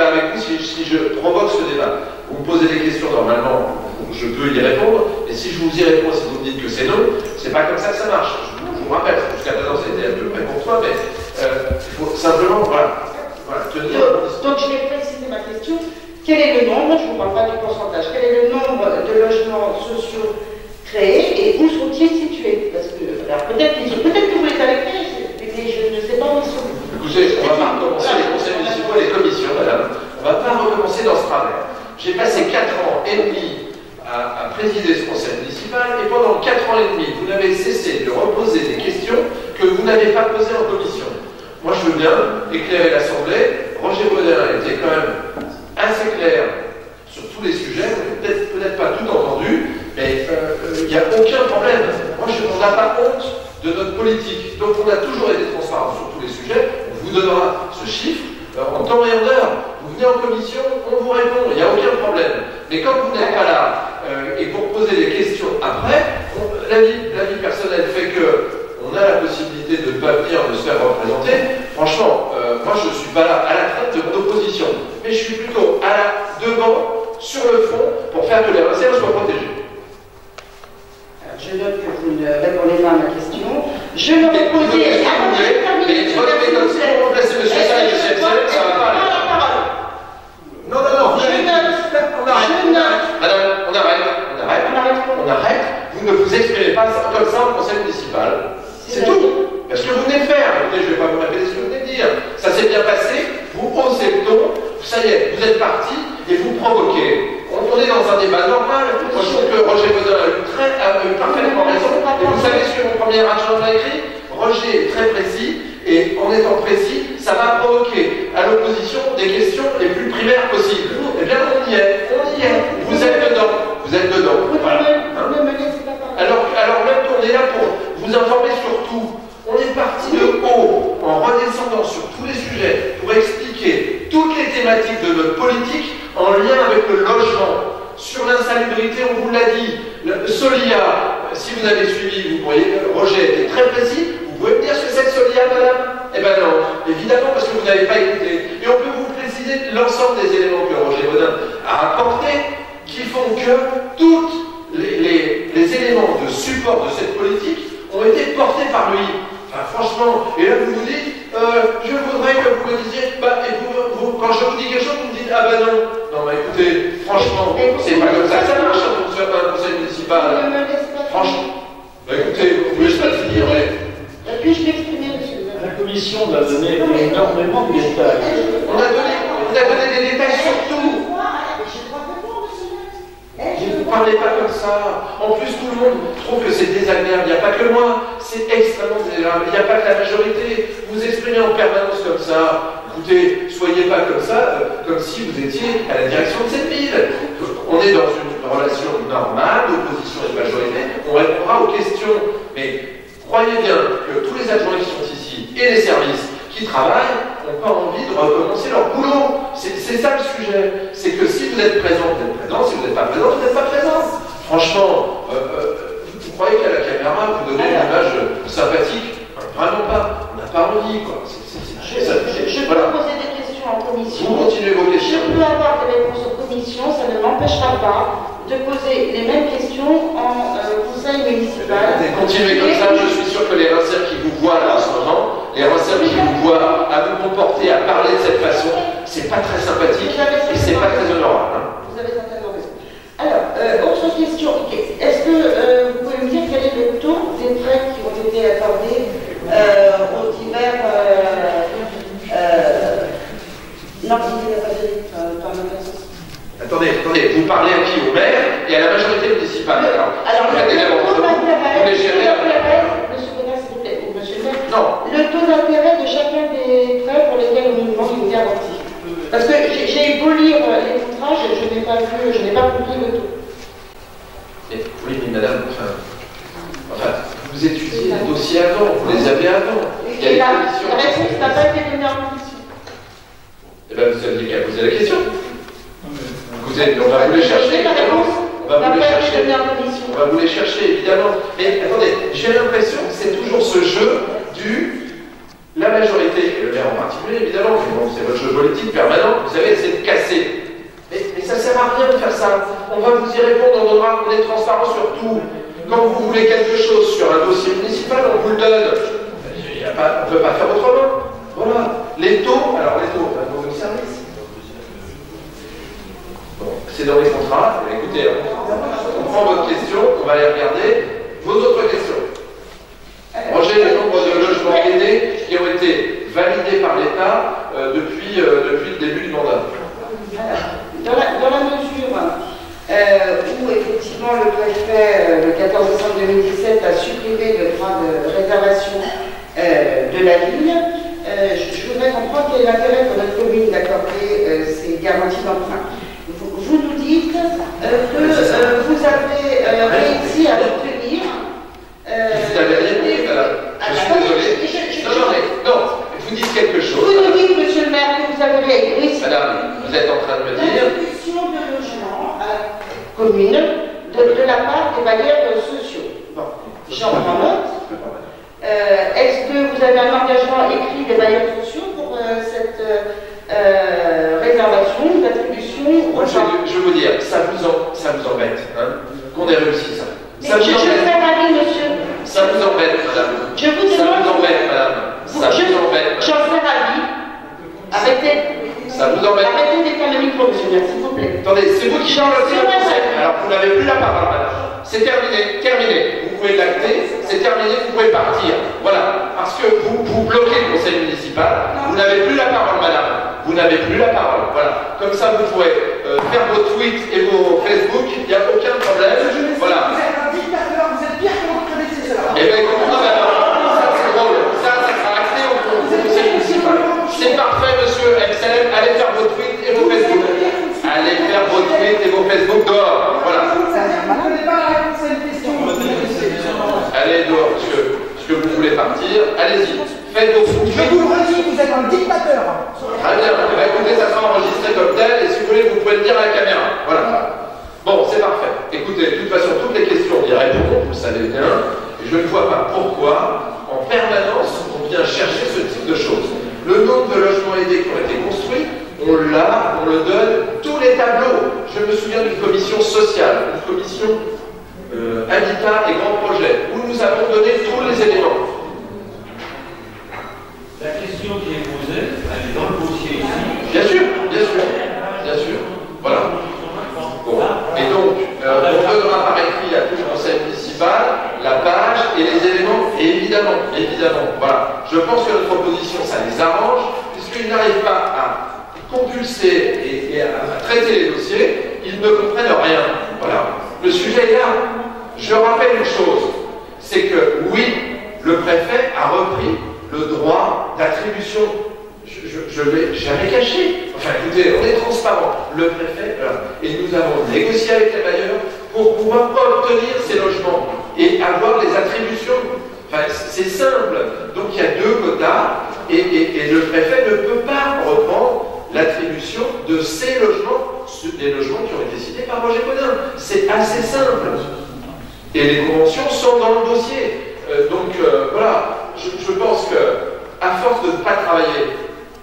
avec vous si je provoque ce débat. Vous me posez des questions, normalement, je peux y répondre, et si je vous y réponds, si vous me dites que c'est non, c'est pas comme ça que ça marche. Je vous rappelle, jusqu'à présent, c'était un peu près pour toi, mais il faut simplement, voilà tenir... Donc, je vais préciser ma question. Quel est le nombre, je ne vous parle pas du pourcentage, quel est le nombre de logements sociaux créés et où sont-ils situés? Parce que, alors peut-être que vous les avez créés, mais je ne sais pas où ils sont. Écoutez, on ne va pas recommencer les conseils municipaux et les commissions, madame. On ne va pas recommencer dans ce travers. J'ai passé 4 ans et demi à présider ce conseil municipal, et pendant 4 ans et demi, vous n'avez cessé de reposer des questions que vous n'avez pas posées en commission. Moi, je veux bien éclairer l'Assemblée. Roger Baudin était quand même assez clair sur tous les sujets, peut-être pas tout entendu, mais il n'y a aucun problème. Moi, on n'a pas honte de notre politique. Donc, on a toujours été transparent sur tous les sujets. On vous donnera ce chiffre en temps et en heure. Vous venez en commission, on vous répond, il n'y a aucun problème. Mais quand vous n'êtes pas là, et pour poser des questions après, la vie personnelle fait que on a la possibilité de ne pas venir, de se faire représenter. Franchement, moi je ne suis pas là à la traite de mon opposition, mais je suis plutôt devant, sur le fond, pour faire que les réserves soient protégées. Alors, je note que vous ne répondez pas à ma question. Je le reposer. Mais votre méthode, si vous remplacez M. Sall et M. Hetzel, ça ne va pas aller. Non, Madame, on arrête. Vous ne vous exprimez pas comme ça au conseil municipal. C'est tout. Parce que vous venez de faire. Écoutez, je ne vais pas vous répéter ce que vous venez de dire. Ça s'est bien passé, vous haussez le ton, ça y est, vous êtes parti et vous provoquez. On est dans un débat normal. Moi, je trouve que Roger Baudin a eu parfaitement raison. Et vous savez ce que mon premier adjoint m'a écrit? Roger est très précis, et en étant précis, ça va provoquer à l'opposition des questions les plus primaires possibles. Eh bien, on y est. Vous êtes dedans. Voilà. Alors même qu'on est là pour vous informer sur tout, on est parti de haut, en redescendant sur tous les sujets, pour expliquer très précis. Vous pouvez me dire ce que c'est que Solia, madame? Eh ben non, évidemment, parce que vous n'avez pas écouté. Et on peut vous préciser l'ensemble des éléments que Roger Bodin a apportés qui font que tous les éléments de support de cette politique ont été portés par lui. Enfin, franchement, et là vous vous dites, je voudrais que vous me disiez, et quand je vous dis quelque chose, vous me dites, ah ben non. Non, bah écoutez, franchement, c'est pas comme ça que ça marche sur un conseil municipal. Franchement, bah écoutez, vous pouvez pas le finir, mais... Puis-je m'exprimer, monsieur? La commission nous a donné énormément de détails. On a donné des détails sur tout. Vous ne parlez pas comme ça. En plus, tout le monde trouve que c'est désagréable. Il n'y a pas que moi. C'est extrêmement désagréable. Il n'y a pas que la majorité. Vous exprimez en permanence comme ça. Écoutez, soyez pas comme ça, comme si vous étiez à la direction de cette ville. On est dans une relation normale d'opposition et de majorité. On répondra aux questions. Mais croyez bien que tous les adjoints qui sont ici et les services qui travaillent n'ont pas envie de recommencer leur boulot. C'est ça le sujet. C'est que si vous êtes présent, vous êtes présent. Si vous n'êtes pas présent, vous n'êtes pas présent. Franchement, vous croyez qu'à la caméra, vous donnez une image sympathique? Vraiment pas. On n'a pas envie, quoi. Je peux poser des questions en commission. Vous continuez vos questions. Je peux avoir des réponses en commission. Ça ne m'empêchera pas de poser les mêmes questions en conseil municipal. Continuez comme ça. Je suis sûr que les rinceurs qui vous voient là en ce moment, les rinceurs qui vous voient à vous comporter, à parler de cette façon, c'est pas très sympathique et c'est pas très honorable. Hein. Vous avez certainement raison. Alors, autre question. Est-ce que vous pouvez me dire quel est le taux des prêts qui ont été accordés aux divers... non, vous n'avez pas dit par le sens. Attendez, vous parlez à qui? Au maire et à la majorité municipale. Alors, le taux d'intérêt, monsieur Godin, s'il vous plaît, ou monsieur le maire, non. Le taux d'intérêt de chacun des prêts pour lesquels on nous demande une garantie. Parce que j'ai beau lire les contrats, je n'ai pas compris le taux. Oui, mais madame, enfin, vous étudiez les dossiers avant, vous les avez avant. Et la réponse n'a pas été donnée en commission. Eh bien, vous aviez qu'à poser la question. On va vous les chercher. On va vous les chercher, évidemment. Mais attendez, j'ai l'impression que c'est toujours ce jeu la majorité, et le maire en particulier, évidemment, bon, c'est votre jeu politique permanent, vous savez, c'est de casser. Mais ça ne sert à rien de faire ça. On va vous y répondre, on est transparent sur tout. Quand vous voulez quelque chose sur un dossier municipal, on vous le donne. On ne peut pas faire autrement. Voilà. Les taux, on va vous service. Bon, c'est dans les contrats. Écoutez, on prend votre question, on va aller regarder vos autres questions. Roger, le nombre de logements aidés qui ont été validés par l'État depuis le début du mandat. Dans la mesure où effectivement le préfet, le 14 décembre 2017, a supprimé le droit de réservation de la ville, je voudrais comprendre quel est l'intérêt pour notre commune d'accorder ces garanties d'emprunt. Vous nous dites que vous avez réussi à obtenir... Vous avez rien dit, madame. Je suis désolé. Non, vous dites quelque chose. Vous nous dites, monsieur le maire, que vous avez réussi... Madame, vous êtes en train de me dire... L'attribution de logements à commune de la part des bailleurs sociaux. Bon, j'en prends note. Est-ce que vous avez un engagement écrit des bailleurs sociaux pour cette réservation d'attribution? Je veux dire, ça vous embête, hein, qu'on ait réussi ça. Ça vous embête. Ça vous embête, madame. Je vous demande. Ça vous embête, madame. Ça vous embête. J'en serais ravie. Arrêtez. Ça vous embête. Arrêtez d'éteindre le micro, monsieur le maire, s'il vous plaît. Attendez, c'est vous qui changez le conseil. Alors, vous n'avez plus la parole, madame. C'est terminé. Vous pouvez l'acter, c'est terminé, vous pouvez partir. Voilà. Parce que vous bloquez le conseil municipal. Vous n'avez plus la parole, madame. Vous n'avez plus la parole. Voilà. Comme ça, vous pourrez faire vos tweets et vos Facebook. Il n'y a aucun problème. Voilà. Vous êtes un dictateur, vous êtes pire que votre prédécesseur. Eh bien, écoutez, ça c'est drôle. Ça sera acté au conseil municipal. C'est parfait, monsieur MCM. Allez faire vos tweets et vos Facebook. Allez faire vos tweets et vos Facebook dehors. Voilà. Vous ne connaissez pas la réponse à une question. Allez dehors, monsieur. Parce que vous voulez partir. Allez-y. Faites vos foot. Je vous le redis, vous êtes un dictateur. Très bien. Eh bien, écoutez, ça sera enregistré comme tel. Et si vous voulez, vous pouvez le dire à la caméra. Voilà. Bon, c'est parfait. Écoutez, de toute façon, toutes les questions, on y répond, vous le savez bien. Et je ne vois pas pourquoi, en permanence, on vient chercher ce type de choses. Le nombre de logements aidés qui ont été construits, on l'a, on le donne, tous les tableaux. Je me souviens d'une commission sociale, une commission habitat et grands projets, où nous avons donné tous les éléments. La question qui est posée, elle est dans le dossier ici. Bien sûr, bien sûr, bien sûr. Voilà. Bon. Et donc, on donnera par écrit à tout le conseil municipal la page et les éléments, et évidemment, voilà. Je pense que notre proposition, ça les arrange, puisqu'ils n'arrivent pas à compulser et à traiter les dossiers, ils ne comprennent rien. Voilà. Le sujet est là. Je rappelle une chose, c'est que oui, le préfet a repris le droit d'attribution. Je l'ai jamais caché. Enfin écoutez, on est transparent. Le préfet, voilà. Et nous avons négocié avec les bailleurs pour pouvoir obtenir ces logements et avoir les attributions. Enfin, c'est simple. Donc il y a 2 quotas et le préfet ne peut pas reprendre l'attribution de ces logements, des logements qui ont été cités par Roger Bodin. C'est assez simple. Et les conventions sont dans le dossier. Voilà, je pense que, à force de ne pas travailler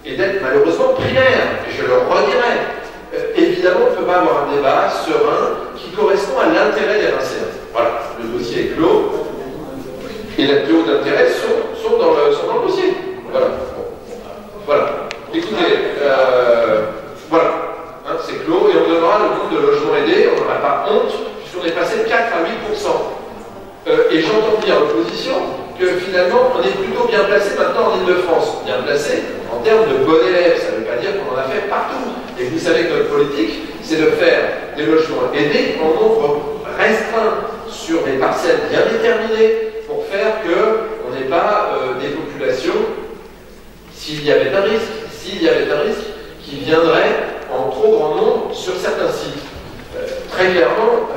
et d'être malheureusement primaire, et je le redirai, évidemment, on ne peut pas avoir un débat serein qui correspond à l'intérêt des lycéens. Voilà, le dossier est clos, et les plus hauts d'intérêt sont dans le dossier. Voilà. Bon. Voilà. Écoutez, voilà, hein, c'est clos, et on donnera le nombre de logements aidés, on n'en a pas honte, puisqu'on est passé de 4 à 8%. Et j'entends dire à l'opposition que finalement on est plutôt bien placé maintenant en Ile-de-France. Bien placé en termes de bons élèves, ça ne veut pas dire qu'on en a fait partout. Et vous savez que notre politique, c'est de faire des logements aidés en nombre restreint sur des parcelles bien déterminées pour faire qu'on n'ait pas des populations, s'il y avait un risque, qui viendraient en trop grand nombre sur certains sites. Très clairement,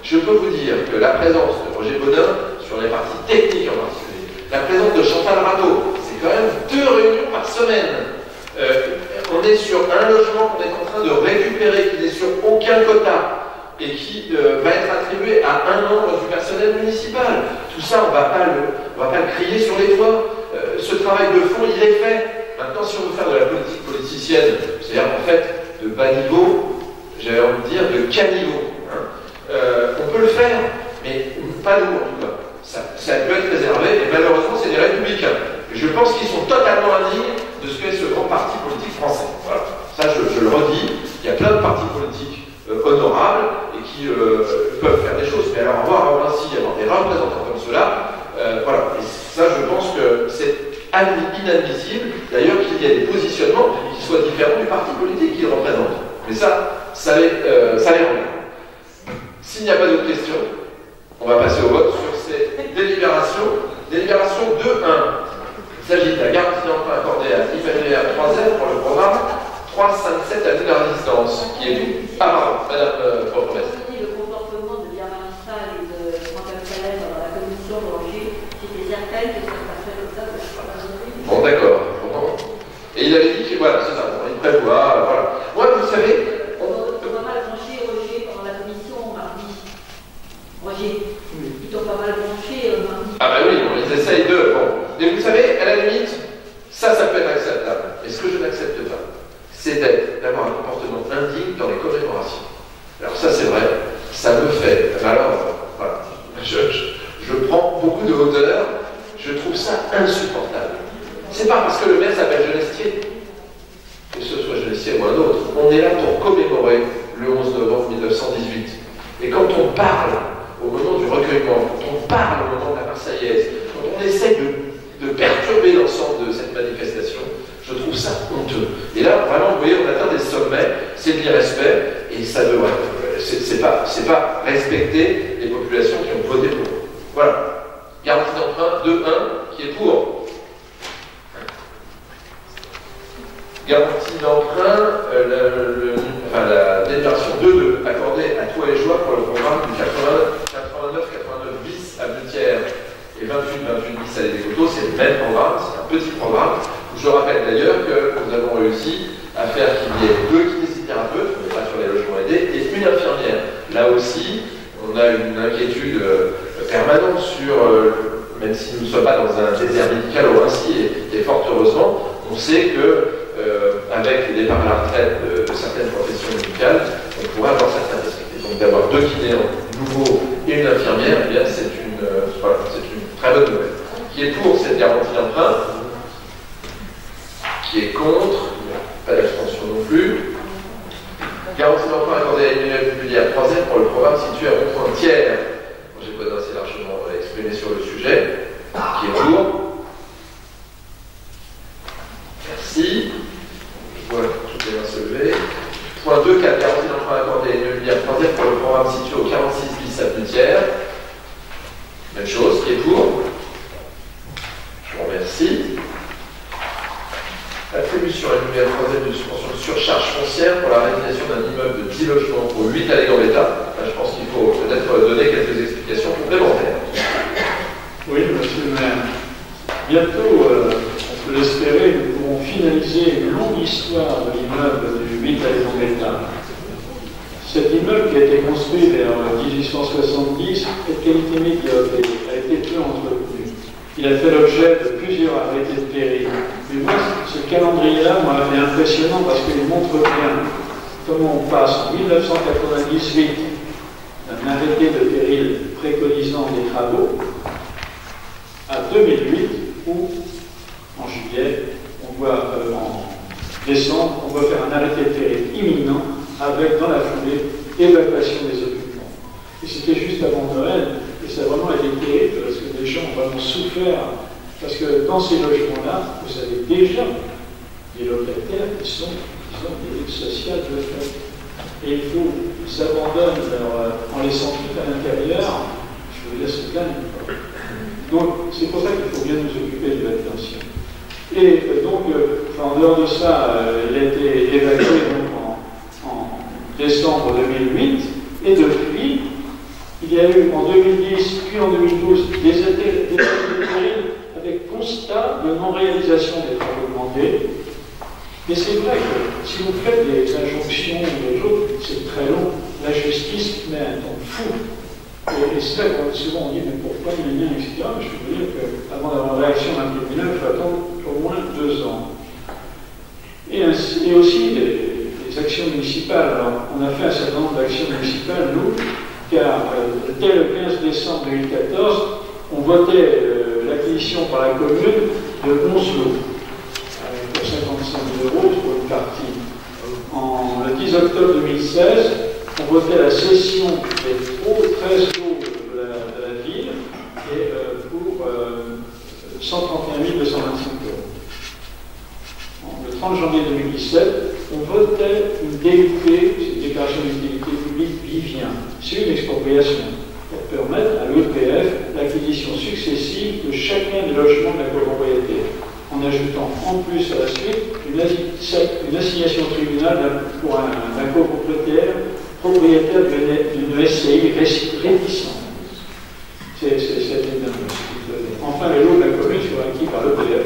je peux vous dire que la présence de Roger Bodin sur les parties techniques en particulier, la présence de Chantal Rado, c'est quand même 2 réunions par semaine. On est sur un logement qu'on est en train de récupérer, qui n'est sur aucun quota et qui va être attribué à un membre du personnel municipal. Tout ça, on ne va pas le crier sur les toits. Ce travail de fond, il est fait. Maintenant, si on veut faire de la politique politicienne, c'est-à-dire en fait de bas niveau, j'avais envie de dire de caniveau, on peut le faire, mais pas nous en tout cas. Ça peut être préservé, et malheureusement, c'est des républicains. Et je pense qu'ils sont totalement indignes de ce qu'est ce grand parti politique français. Voilà. Ça, je le redis, il y a plein de partis politiques honorables et qui peuvent faire des choses. Mais alors, avoir des représentants comme cela, voilà. Et ça, je pense que c'est inadmissible, d'ailleurs, qu'il y ait des positionnements qui soient différents du parti politique qu'ils représentent. Mais ça les rend. S'il n'y a pas d'autres questions, on va passer au vote sur ces délibérations. Délibération 2.1. Il s'agit de la garantie d'emprunt accordée à IFNVR 3F pour le programme 357 à de la résistance, qui est tout. Ah, pardon, Madame Propromesse. Le comportement de Bernard Mistral et de Chantal Salem dans la commission d'Angers, c'était certain que ça se passerait comme ça. Bon, d'accord. Bon. Et il avait dit que, voilà, c'est ça, il prévoit, voilà. Moi, vous savez, pas mal branché, Roger, pendant la commission, mardi. Roger, ils t'ont pas mal branché, mardi. Ah bah oui, on les essaye de... Bon. Et vous savez, à la limite, ça peut être acceptable. Et ce que je n'accepte pas, c'est d'avoir un comportement indigne dans les commémorations. Alors ça, c'est vrai, ça me fait... Alors, voilà, je prends beaucoup de hauteur, je trouve ça insupportable. C'est pas parce que le maire s'appelle Genestier, que ce soit Genestier ou un autre. On est là pour commémorer le 11 novembre 1918. Et quand on parle au moment du recueillement, quand on parle au moment de la Marseillaise, quand on essaie de perturber l'ensemble de cette manifestation, je trouve ça honteux. Et là, vraiment, vous voyez, on atteint des sommets, c'est de l'irrespect, et ça devrait... C'est pas respecter les populations qui ont voté pour. Voilà. Garantie d'emprunt 2.1, qui est pour. Garantie d'emprunt, la délibération 2.2, accordée à Toit et Joie pour le programme du 89 bis à Blutière et 28 bis à l'Écoto. C'est le même programme, c'est un petit programme. Je rappelle d'ailleurs que nous avons réussi à faire qu'il y ait 2 kinésithérapeutes, on n'est pas sur les logements aidés, et une infirmière. Là aussi, on a une inquiétude permanente sur même si nous ne sommes pas dans un désert médical au Vinci, et fort heureusement, on sait que avec le départ à la retraite de certaines professions médicales, on pourrait avoir certains risques. Et donc d'avoir 2 kinés nouveaux et une infirmière, eh bien c'est une très bonne nouvelle. Qui est pour cette garantie d'emprunt? Qui est contre? Pas d'abstention non plus. Garantie d'emprunt accordée à l'Union immobilière 3F pour le programme situé à Rond-Point-Thiers. J'ai pas assez largement exprimé sur le sujet. Qui est pour? Merci. Je vois toutes les mains se lever. Point 2.4. Garantie d'emprunt accordée à l'Union immobilière 3F pour le programme situé au 46 bis à Thiers. Même chose. Qui est pour? Je vous remercie. Attribution à l'UMR 3e de subvention de surcharge foncière pour la réalisation d'un immeuble de 10 logements pour 8 allées Gambetta. Je pense qu'il faut peut-être donner quelques explications complémentaires. Oui, monsieur le maire. Bientôt, on peut l'espérer, nous pourrons finaliser une longue histoire de l'immeuble du 8 allées Gambetta. Cet immeuble qui a été construit vers 1870 est de qualité médiocre et a été peu entretenu. Il a fait l'objet de plusieurs arrêtés de péril. Mais moi, ce calendrier-là m'a fait impressionnant parce qu'il montre bien comment on passe en 1998 d'un arrêté de péril préconisant des travaux à 2008 où, en juillet, on voit, en décembre, on va faire un arrêté de péril imminent avec, dans la foulée, évacuation des occupants. Et c'était juste avant Noël. Et ça a vraiment été terrible parce que les gens ont vraiment souffert. Parce que dans ces logements-là, vous avez déjà des locataires qui ont des aides sociales de fait. Et il faut qu'ils s'abandonnent en laissant tout à l'intérieur. Je vous laisse le plaindre. Donc, c'est pour ça qu'il faut bien nous occuper de l'attention. Et donc, en dehors de ça, il a été évacué donc, en décembre 2008. Et depuis, il y a eu en 2010 puis en 2012 des arrêtés de péril avec constat de non-réalisation des travaux demandés. Mais c'est vrai que si vous faites des injonctions ou des choses, c'est très long. La justice met un temps fou. Et c'est vrai que souvent on dit mais pourquoi il y a etc. Mais je peux vous dire qu'avant d'avoir une réaction d'un tribunal, il faut attendre au moins 2 ans. Et aussi des actions municipales. Alors, on a fait un certain nombre d'actions municipales, nous, car dès le 15 décembre 2014, on votait l'acquisition par la commune de 11 lots pour 55 000 € pour une partie. Le 10 octobre 2016, on votait la cession des 13 lots de la ville et pour 131 225 €. Le 30 janvier 2017, on votait une DUP, c'est une déclaration d'utilité publique Vivien, c'est une expropriation pour permettre à l'EPF l'acquisition successive de chacun des logements de la copropriété, en ajoutant en plus à la suite une assignation au tribunal pour un copropriétaire d'une SCI réticente. C'est énorme. Enfin, les lots de la commune sont acquis par l'EPF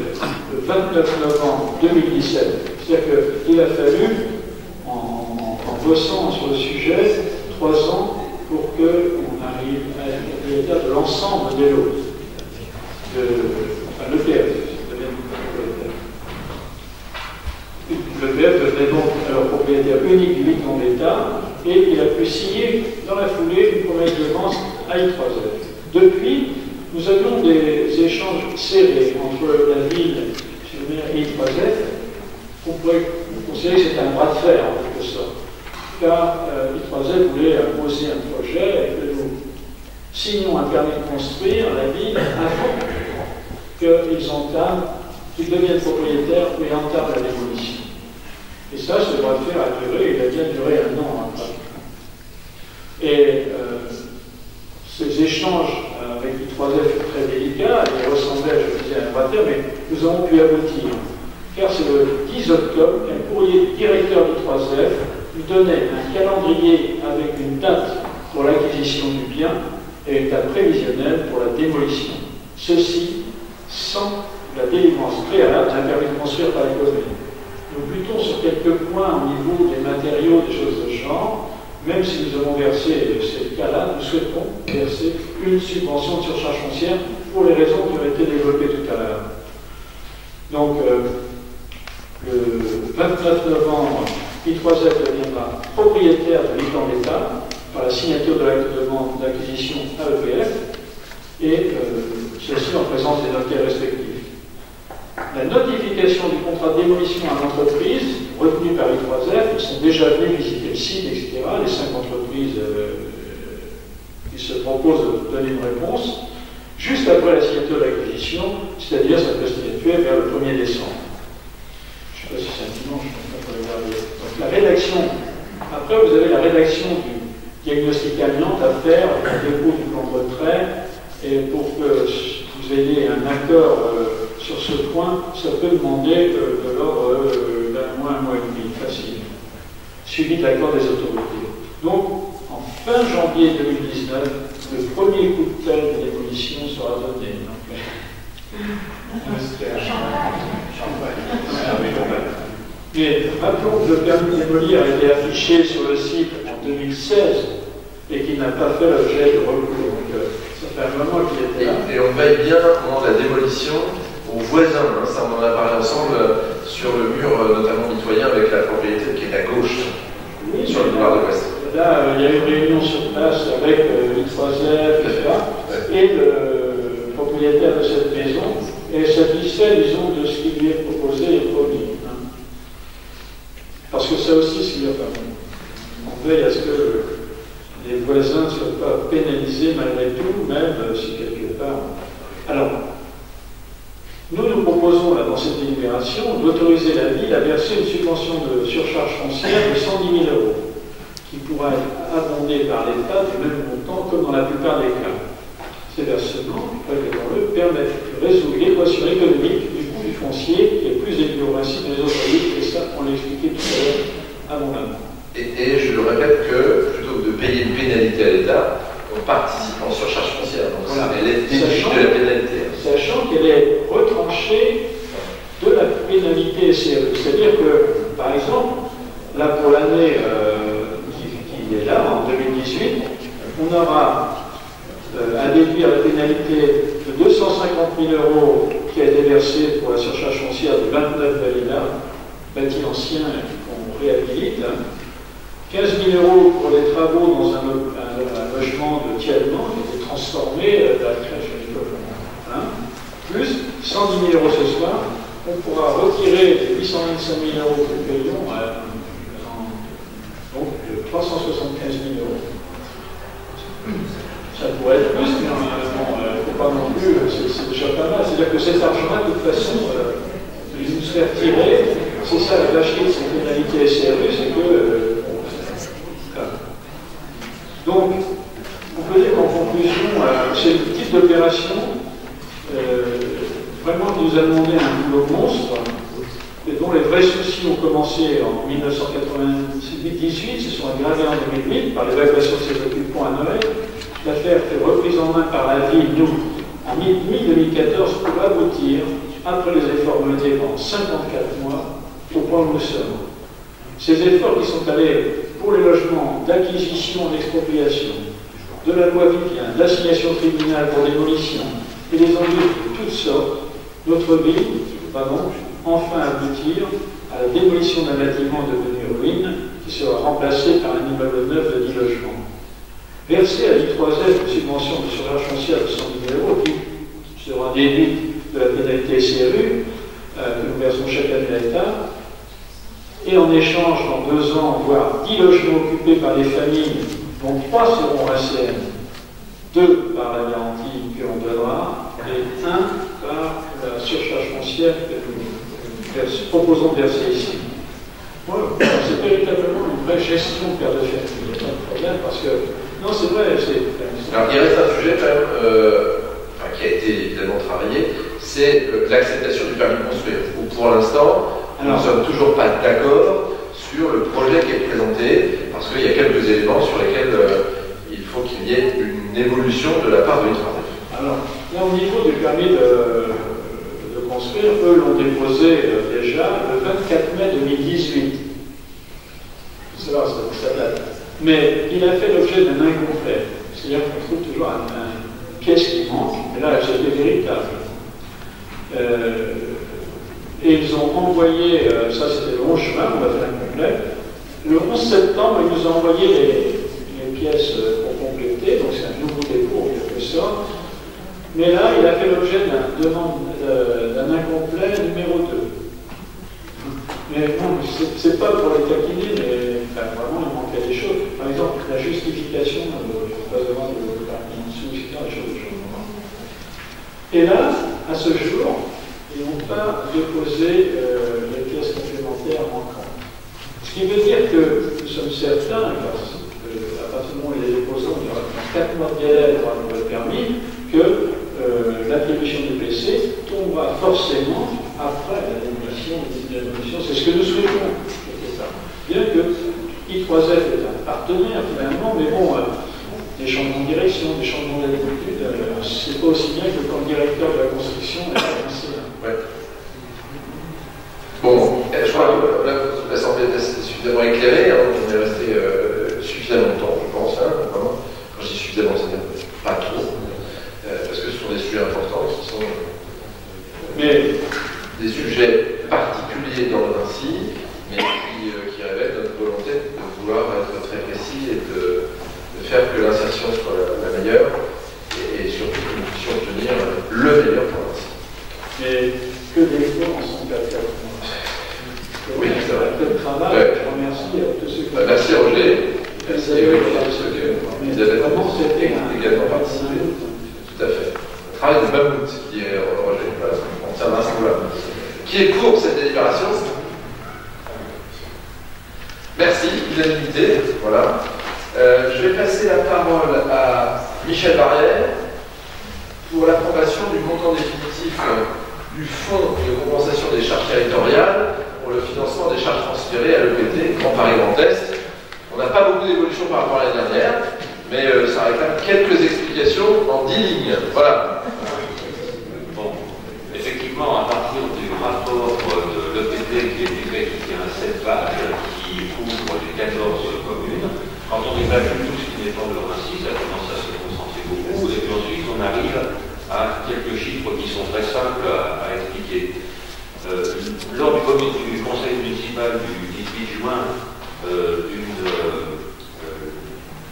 le 29 novembre 2017. C'est-à-dire qu'il a fallu, en bossant sur le sujet, 3 ans pour qu'on arrive à être propriétaire de l'ensemble des lots. L'EPF devient propriétaire. L'EPF devenait donc alors propriétaire unique du 8 ans d'État et il a pu signer dans la foulée une promesse de vente à I3F. Depuis, nous avions des échanges serrés entre la ville et I3F. On pourrait considérer que c'était un bras de fer en quelque sorte, car I3F voulait imposer un projet et que nous signions un permis de construire la ville avant qu'ils deviennent propriétaires et entament la démolition. Et ça, ce bras de fer a duré, il a bien duré 1 an après. Et ces échanges avec I3F furent très délicats, ils ressemblaient, je disais, à un bras de fer, mais nous avons pu aboutir. Car c'est le 10 octobre qu'un courrier directeur d'I3F lui donnait un calendrier avec une date pour l'acquisition du bien et une date prévisionnelle pour la démolition. Ceci sans la délivrance préalable d'un permis de construire par les communes. Nous butons sur quelques points au niveau des matériaux, des choses de genre. Même si nous avons versé, c'est le cas-là, nous souhaitons verser une subvention de surcharge foncière pour les raisons qui ont été développées tout à l'heure. Donc, le 29 novembre, I3F deviendra propriétaire de l'État d'État par la signature de l'acte de vente d'acquisition à EPF, et ceci en présence des notaires respectifs. La notification du contrat de démolition à l'entreprise, retenue par I3F, ils sont déjà venus visiter le site, etc., les 5 entreprises qui se proposent de donner une réponse, juste après la signature de l'acquisition, c'est-à-dire ça peut se situer vers le 1er décembre. Je ne sais pas si c'est un dimanche, je ne peux pas regarder. Donc la rédaction, après vous avez la rédaction du diagnostic amiante à faire, le dépôt du plan de retrait, et pour que vous ayez un accord sur ce point, ça peut demander de l'ordre d'un mois, un mois et demi, facile, suivi de l'accord des autorités. Donc, en fin janvier 2019, le premier coup de pelle de démolition sera donné. Mais rappelons que le permis de démolir a été affiché sur le site en 2016 et qu'il n'a pas fait l'objet de recours. Donc, ça fait un moment qu'il était là. Et on veille bien au moment de la démolition aux voisins. Hein, ça, on en a parlé ensemble sur le mur, notamment mitoyen, avec la propriété qui est à gauche, oui, sur le boulevard de l'Ouest. Là, il y a eu une réunion sur place avec I3F, etc. Ouais. Et le propriétaire de cette maison est satisfait, disons, de ce qui lui est proposé et promis. Hein. Parce que ça aussi, c'est bien. On veille à ce que les voisins ne soient pas pénalisés malgré tout, même si quelque part. Alors, nous proposons là, dans cette délibération d'autoriser la ville à verser une subvention de surcharge foncière de 110 000 €, qui pourra être abondée par l'État du même montant comme dans la plupart des cas. Ces versements, le permettent de résoudre l'équation économique du coût du foncier qui est plus élevé au principe des autres villes, et ça, on l'a expliqué tout à l'heure abondamment. Et je le répète que plutôt que de payer une pénalité à l'État, on participe en surcharge foncière. Donc voilà. Elle est déduite de la pénalité. Sachant qu'elle est retranchée de la pénalité SRE. C'est-à-dire que, par exemple, là pour l'année qui est là, en 2018, on aura à déduire la pénalité de 250 000 € qui a été versée pour la surcharge foncière de 29 bâtis anciens qu'on réhabilite, 15 000 € pour les travaux dans un logement de tiers-logement qui a été transformé de la création du logement. Hein, plus 110 000 € ce soir, on pourra retirer les 825 000 € que nous payons, donc 375 000 €. Ça pourrait être plus, mais il ne faut pas non plus, c'est déjà pas mal. C'est-à-dire que cet argent-là, de toute façon, il nous serait retiré. C'est ça la vacherie de cette pénalité SRE, c'est que. Donc, on peut dire qu'en conclusion, c'est le type d'opération vraiment qui nous a demandé un boulot monstre, et dont les vrais soucis ont commencé en 1998, se sont aggravés en 2008 par l'évacuation de ces occupants à Noël. L'affaire fait reprise en main par la ville, nous, en mi-2014, pour aboutir, après les efforts menés pendant 54 mois, au point où nous sommes. Ces efforts qui sont allés pour les logements d'acquisition, d'expropriation, de la loi Vivien, d'assignation tribunale pour démolition et des embûches de toutes sortes, notre ville va donc enfin aboutir à la démolition d'un bâtiment devenu ruine qui sera remplacé par un immeuble neuf de 10 logements. Verser à l'I3F une subvention de surcharge foncière de 110 000 € qui sera déduite de la pénalité SRU que nous versons chaque année à l'État, et en échange, dans 2 ans, voire 10 logements occupés par des familles, dont 3 seront ACM, 2 par la garantie que l'on donnera, et 1 par la surcharge foncière que nous proposons de verser ici. Voilà, c'est véritablement une vraie gestion de perte de ferme. Il n'y a pas de problème, parce que, non, c'est vrai, c'est... Alors, il reste un sujet, quand même, qui a été évidemment travaillé, c'est l'acceptation du permis de construire, où pour l'instant, nous ne sommes toujours pas d'accord sur le projet qui est présenté, parce qu'il y a quelques éléments sur lesquels il faut qu'il y ait une évolution de la part de l'I3F. Alors, là, au niveau du permis de construire, eux l'ont déposé déjà le 24 mai 2018. C'est vrai, ça date. Mais il a fait l'objet d'un incomplet. C'est-à-dire qu'on trouve toujours une pièce qui manque, Et là, elles étaient véritables. Et ils ont envoyé, ça c'était le 11 juin, on a fait l'incomplet. Le 11 septembre, ils nous ont envoyé les pièces pour compléter, donc c'est un nouveau dépôt en quelque sorte. Mais là, il a fait l'objet d'un incomplet numéro 2. Mais bon, c'est pas pour les taquiner, mais enfin, vraiment, il manquait des choses. Par exemple, la justification de pas devant le sous, etc., des choses. Et là, à ce jour, ils n'ont pas déposé les pièces complémentaires manquantes. Ce qui veut dire que nous sommes certains, parce qu'à partir du moment où il est déposé, il y aura 4 mois de délai pour un nouveau permis, que l'attribution du PC tombera forcément après la démolition. C'est ce que nous souhaitons. Bien que I3F est un partenaire finalement, mais bon, des changements de direction, des changements d'habitude, c'est pas aussi bien que quand le directeur de la construction est avancé. Ouais. Bon, je crois que l'Assemblée est suffisamment éclairée, hein, on est resté suffisamment longtemps, je pense, hein, vraiment. Quand je dis suffisamment, c'est-à-dire pas trop, parce que ce sont des sujets importants qui sont des sujets particuliers dans le Vinci, mais qui révèlent notre volonté de vouloir être très précis et de faire que l'insertion soit la meilleure et surtout que nous puissions obtenir le meilleur pour Vinci. Mais que des efforts en sont capables. Oui, c'est vrai. Un peu de travail, ouais. Je remercie tous ceux qui... Merci Roger. Merci vous avez également participé. Tout à fait. Un travail de mammouth, qui est Roger. Voilà, on tient d'un là. Qui est pour cette délibération? Merci, unanimité. Voilà. Je vais passer la parole à Michel Barrière pour l'approbation du montant définitif du fonds de compensation des charges territoriales pour le financement des charges transférées à l'EPT Grand Paris Grand Est. On n'a pas beaucoup d'évolution par rapport à l'année dernière, mais ça réclame quelques explications en 10 lignes. Voilà. Bon, effectivement, à partir du rapport de l'EPT qui est livré, qui tient à 7 pages, qui couvre les 14 communes, quand on évacue tout ce qui dépend de Vinci, ça commence à se concentrer beaucoup, et puis ensuite on arrive à quelques chiffres qui sont très simples à expliquer. Lors du conseil municipal du 18 juin,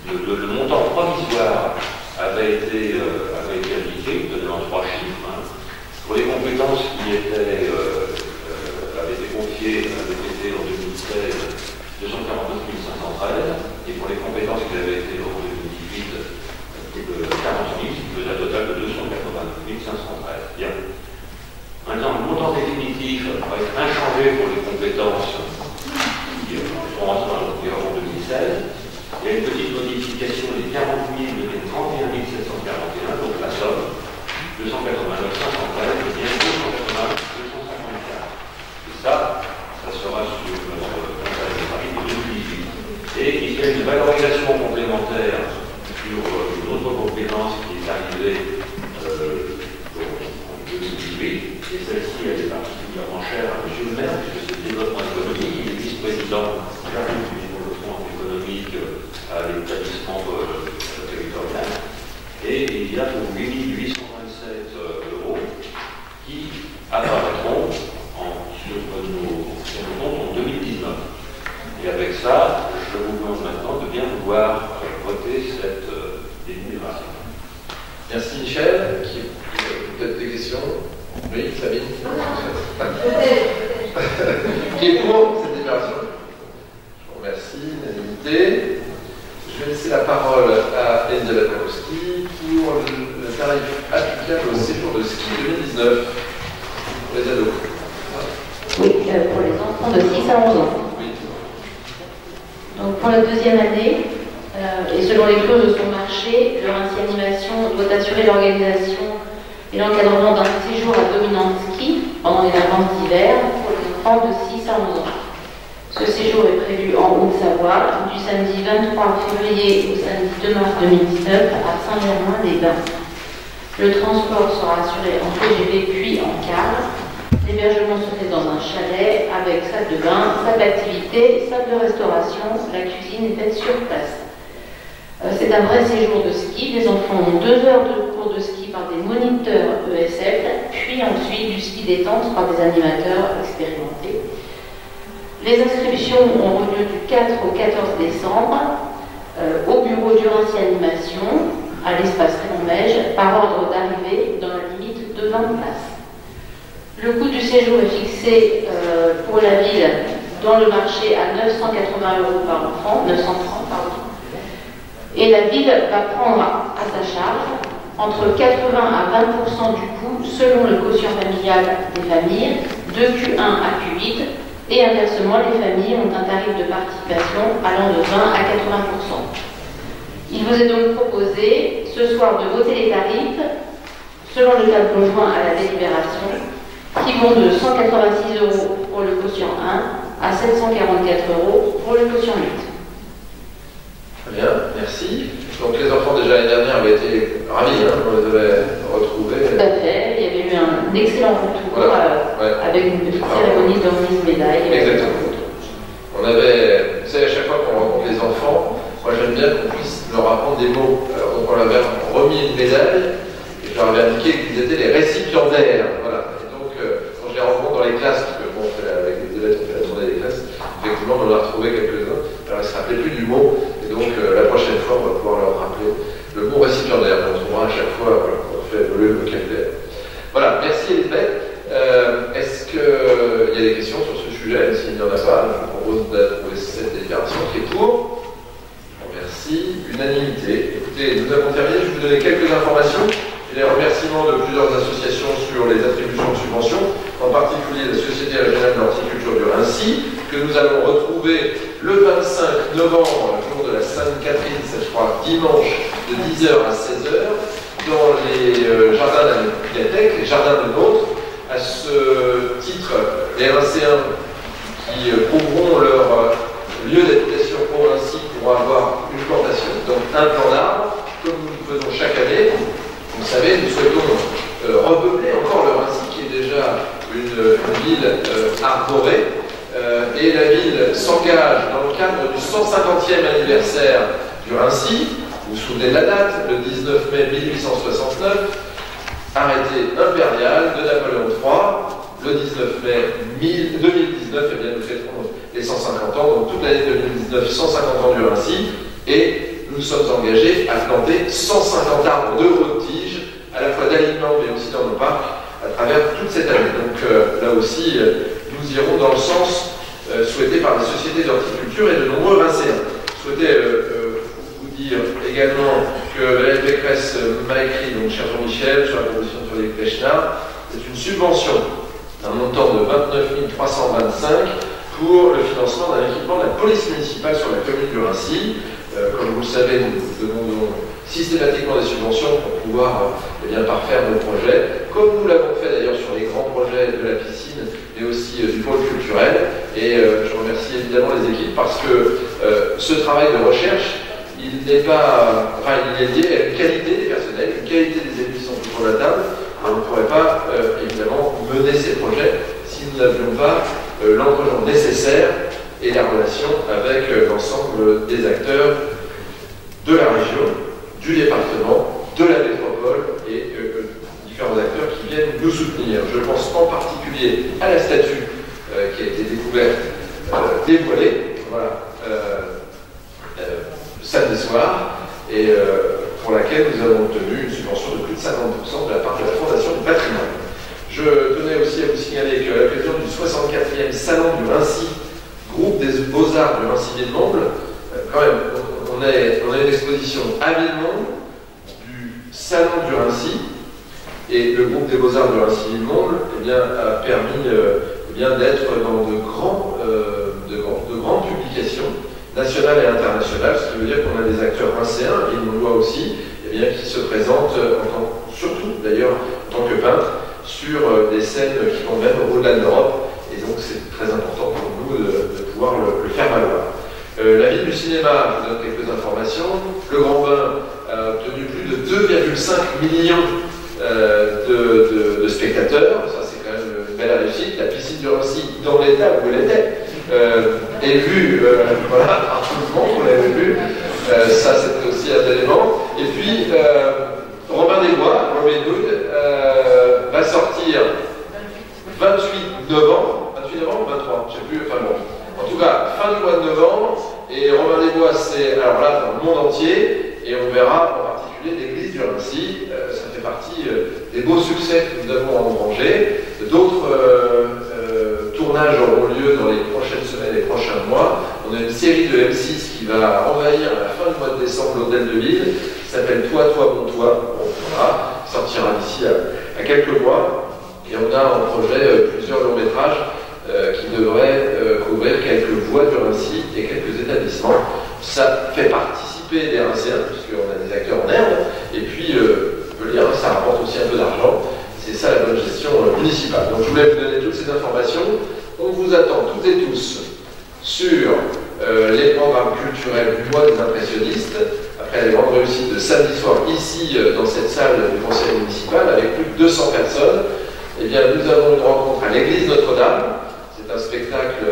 le montant provisoire avait été indiqué, donné en 3 chiffres. Hein. Pour les compétences qui avaient été confiées à l'EPT en 2016, 249 513, et pour les compétences qui avaient été en 2018, 40 000, qui faisait un total de 289 513. Bien. Maintenant, le montant définitif va être inchangé pour les compétences qui sont rentrées en 2016. Il y a une petite modification des 40 000 devient 31 741, donc la somme 289 513 devient 289 254. Et ça sera sur notre conseil de Paris de 2018. Et il y a une valorisation complémentaire sur une autre compétence qui est arrivée en 2018. Et celle-ci, elle est particulièrement chère à M. le maire, puisque c'est le développement économique. Il est vice-président du développement économique à l'établissement territorial. Et il y a pour 8 827 € qui apparaîtront sur nos comptes en 2019. Et avec ça, je vous demande maintenant de bien vouloir voter cette délibération. Merci Michel. Peut-être des questions? Oui, Sabine. Qui est pour cette délibération? Je vous remercie, unanimité. Je vais laisser la parole à Elisabeth Malowski pour le tarif applicable au séjour de ski 2019 pour les ados. Oui, pour les enfants de 6 à 11 ans. Oui. Donc pour la deuxième année, et selon les clauses de son marché, le Vinci Animation doit assurer l'organisation et l'encadrement d'un séjour à dominante ski pendant les vacances d'hiver pour les enfants de 6 à 11 ans. Ce séjour est prévu en Haute-Savoie du samedi 23 février au samedi 2 mars 2019 à Saint-Germain-des-Bains. Le transport sera assuré en TGV puis en car. L'hébergement se fait dans un chalet avec salle de bain, salle d'activité, salle de restauration. La cuisine est faite sur place. C'est un vrai séjour de ski. Les enfants ont 2 heures de cours de ski par des moniteurs ESL, puis ensuite du ski détente par des animateurs expérimentés. Les inscriptions ont lieu du 4 au 14 décembre au bureau d'Urancy Animation, à l'espace Raymond Mège, par ordre d'arrivée dans la limite de 20 places. Le coût du séjour est fixé pour la ville dans le marché à 980 € par enfant, 930 pardon. Et la ville va prendre à sa charge entre 80 à 20% du coût selon le quotient familial des familles, de Q1 à Q8, et inversement, les familles ont un tarif de participation allant de 20 à 80%. Il vous est donc proposé ce soir de voter les tarifs selon le tableau joint à la délibération, qui vont de 186 € pour le quotient 1 à 744 € pour le quotient 8. Très bien, merci. Donc les enfants déjà l'année dernière avaient été ravis, hein, on les avait retrouvés. Tout à fait, il y avait eu un excellent retour avec une petite cérémonie de remise médaille. Exactement. On avait, vous savez, à chaque fois qu'on rencontre les enfants, moi j'aime bien qu'on puisse leur apprendre des mots. Alors, donc on leur avait remis une médaille et je leur avais indiqué qu'ils étaient les récipiendaires. Voilà. Et donc quand je les rencontre dans les classes, parce que bon, avec les élèves, on fait la tournée des classes, effectivement on en a retrouvé quelques-uns, alors ils ne se rappelaient plus du mot. Et donc la prochaine fois, on va pouvoir leur rappeler le mot récipiendaire. On trouvera à chaque fois, voilà, on fait évoluer le vocabulaire. Voilà, merci Elisabeth. Est-ce qu'il y a des questions sur ce sujet? S'il n'y en a pas, je vous propose d'approuver cette déclaration qui est pour. Merci. Unanimité. Écoutez, nous avons terminé. Je vais vous donner quelques informations. Les remerciements de plusieurs associations sur les attributions de subventions, en particulier la Société régionale d'horticulture du Rincy, que nous allons retrouver le 25 novembre, le jour de la Sainte-Catherine, c'est je crois dimanche, de 10h à 16h, dans les jardins de la bibliothèque, les jardins de Nôtre. À ce titre, les Rincéens qui prouveront leur lieu d'habitation au Rincy pourront avoir une plantation, donc un plan d'arbres, comme nous le faisons chaque année. Vous savez, nous souhaitons repeupler encore le Rincy, qui est déjà une ville arborée. Et la ville s'engage dans le cadre du 150e anniversaire du Rincy. Vous vous souvenez de la date, le 19 mai 1869, arrêté impérial de Napoléon III. Le 19 mai 2019, eh bien, nous fêterons les 150 ans, donc toute l'année 2019, 150 ans du Rincy. Et nous sommes engagés à planter 150 arbres de haute tige, à la fois d'alignement mais aussi dans nos parcs, à travers toute cette année. Donc là aussi, nous irons dans le sens souhaité par les sociétés d'horticulture et de nombreux Rincéens. Je souhaitais vous dire également que Valérie Pécresse m'a écrit, donc cher Jean-Michel, sur la proposition de Frédéric Pechnard, c'est une subvention d'un montant de 29 325 pour le financement d'un équipement de la police municipale sur la commune du Rincy. Comme vous le savez, nous demandons systématiquement des subventions pour pouvoir parfaire nos projets, comme nous l'avons fait d'ailleurs sur les grands projets de la piscine, mais aussi du pôle culturel. Et je remercie évidemment les équipes parce que ce travail de recherche, il n'est pas, enfin, il est lié à une qualité des personnels, une qualité des élus qui sont autour de la table. On ne pourrait pas évidemment mener ces projets si nous n'avions pas l'engagement nécessaire et la relation avec l'ensemble des acteurs de la région, du département, de la métropole et différents acteurs qui viennent nous soutenir. Je pense en particulier à la statue qui a été découverte, dévoilée, voilà, samedi soir, et pour laquelle nous avons obtenu une subvention de plus de 50% de la part de la Fondation du patrimoine. Je tenais aussi à vous signaler qu'à l'occasion du 64e Salon du Rincy, groupe des Beaux-Arts de Rincy-Villemomble, quand même, on a une exposition à Villemomble du Salon du Rincy, et le groupe des Beaux-Arts de Rincy-Villemomble a permis d'être dans de grandes publications nationales et internationales, ce qui veut dire qu'on a des acteurs rincéens, et on doit aussi qui se présentent, surtout d'ailleurs en tant que peintres, sur des scènes qui vont même au-delà de l'Europe, et donc c'est très important pour nous de pouvoir le faire valoir. La ville du cinéma, je vous donne quelques informations. Le Grand Bain a obtenu plus de 2,5 millions de spectateurs, ça c'est quand même une belle réussite. La piscine du Rincy, dans l'état où elle était, est vue voilà, par tout le monde, on l'avait vu. Ça, c'était aussi un élément. Et puis, Robin des Bois, Robin Hood, va sortir 28 novembre, 23, je ne sais plus, enfin bon. En tout cas, fin du mois de novembre, et Robin des Bois, c'est alors là dans le monde entier, et on verra en particulier l'église du Raincy. Ça fait partie des beaux succès que nous avons engrangés. D'autres tournages auront lieu dans les prochaines semaines, les prochains mois. On a une série de M6 qui va envahir à la fin du mois de décembre l'hôtel de ville, qui s'appelle Toi, toi, bon toi. Bon, voilà, qui sortira d'ici à quelques mois. Et on a en projet plusieurs longs métrages qui devraient couvrir quelques voies du Raincy et quelques établissements. Ça fait participer des Rincéens, puisqu'on a des acteurs en herbe, et puis, je veux dire, ça rapporte aussi un peu d'argent. C'est ça la bonne gestion municipale. Donc je voulais vous donner toutes ces informations. On vous attend toutes et tous sur les programmes culturels du mois des impressionnistes, après les grandes réussites de samedi soir ici dans cette salle du conseil municipal avec plus de 200 personnes. Eh bien, nous avons une rencontre à l'église Notre-Dame. C'est un spectacle,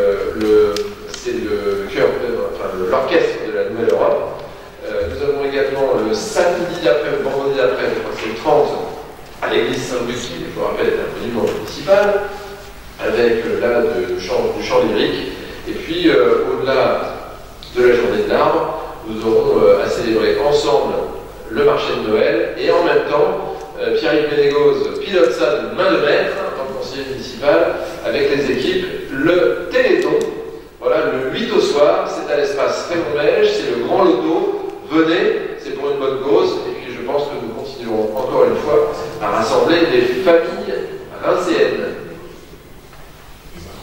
c'est le chœur, enfin l'orchestre de la Nouvelle Europe. Nous avons également le samedi d'après, le vendredi d'après, je crois que c'est le 30, à l'église Saint-Luc, qui, je vous rappelle, est un monument municipal, avec là du chant lyrique. Et puis, au-delà de la journée de l'arbre, nous aurons à célébrer ensemble le marché de Noël, et en même temps, Pierre-Yves Ménégoz pilote ça de main de maître, en tant que conseiller municipal, avec les équipes, le Téléthon. Voilà, le 8 au soir, c'est à l'espace Raymond-Mège, c'est le grand loto. Venez, c'est pour une bonne cause, et puis je pense que nous continuerons encore une fois à rassembler des familles rincéennes.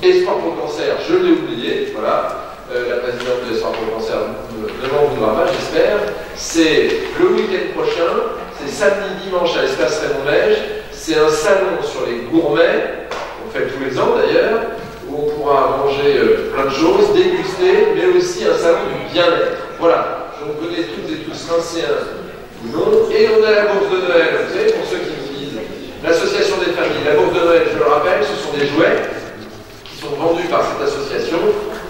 Espoir pour le cancer, je l'ai oublié, voilà. La présidente de Espoir pour le cancer ne m'en voudra pas, j'espère. C'est le week-end prochain, c'est samedi, dimanche à l'espace Raymond-Mège. C'est un salon sur les gourmets, on fait tous les ans d'ailleurs, où on pourra manger plein de choses, déguster, mais aussi un salon du bien-être. Voilà, donc venez toutes et tous rincéens ou non. Et on a la bourse de Noël, vous savez, pour ceux qui nous disent, l'association des familles. La bourse de Noël, je le rappelle, ce sont des jouets qui sont vendus par cette association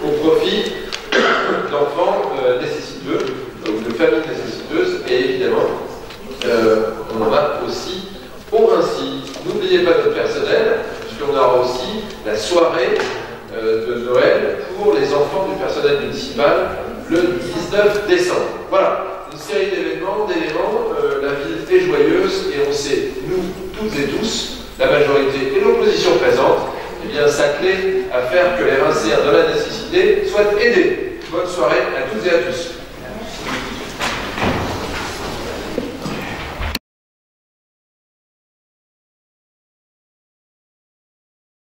au profit d'enfants nécessiteux, ou de familles nécessiteuses, et évidemment, on en a aussi au Raincy. N'oubliez pas notre personnel, puisqu'on aura aussi la soirée de Noël pour les enfants du personnel municipal le 19 décembre. Voilà, une série d'événements, la ville est joyeuse, et on sait, nous, toutes et tous, la majorité et l'opposition présente, eh bien, s'atteler à faire que les Rincéens dans la nécessité soient aidés. Bonne soirée à toutes et à tous.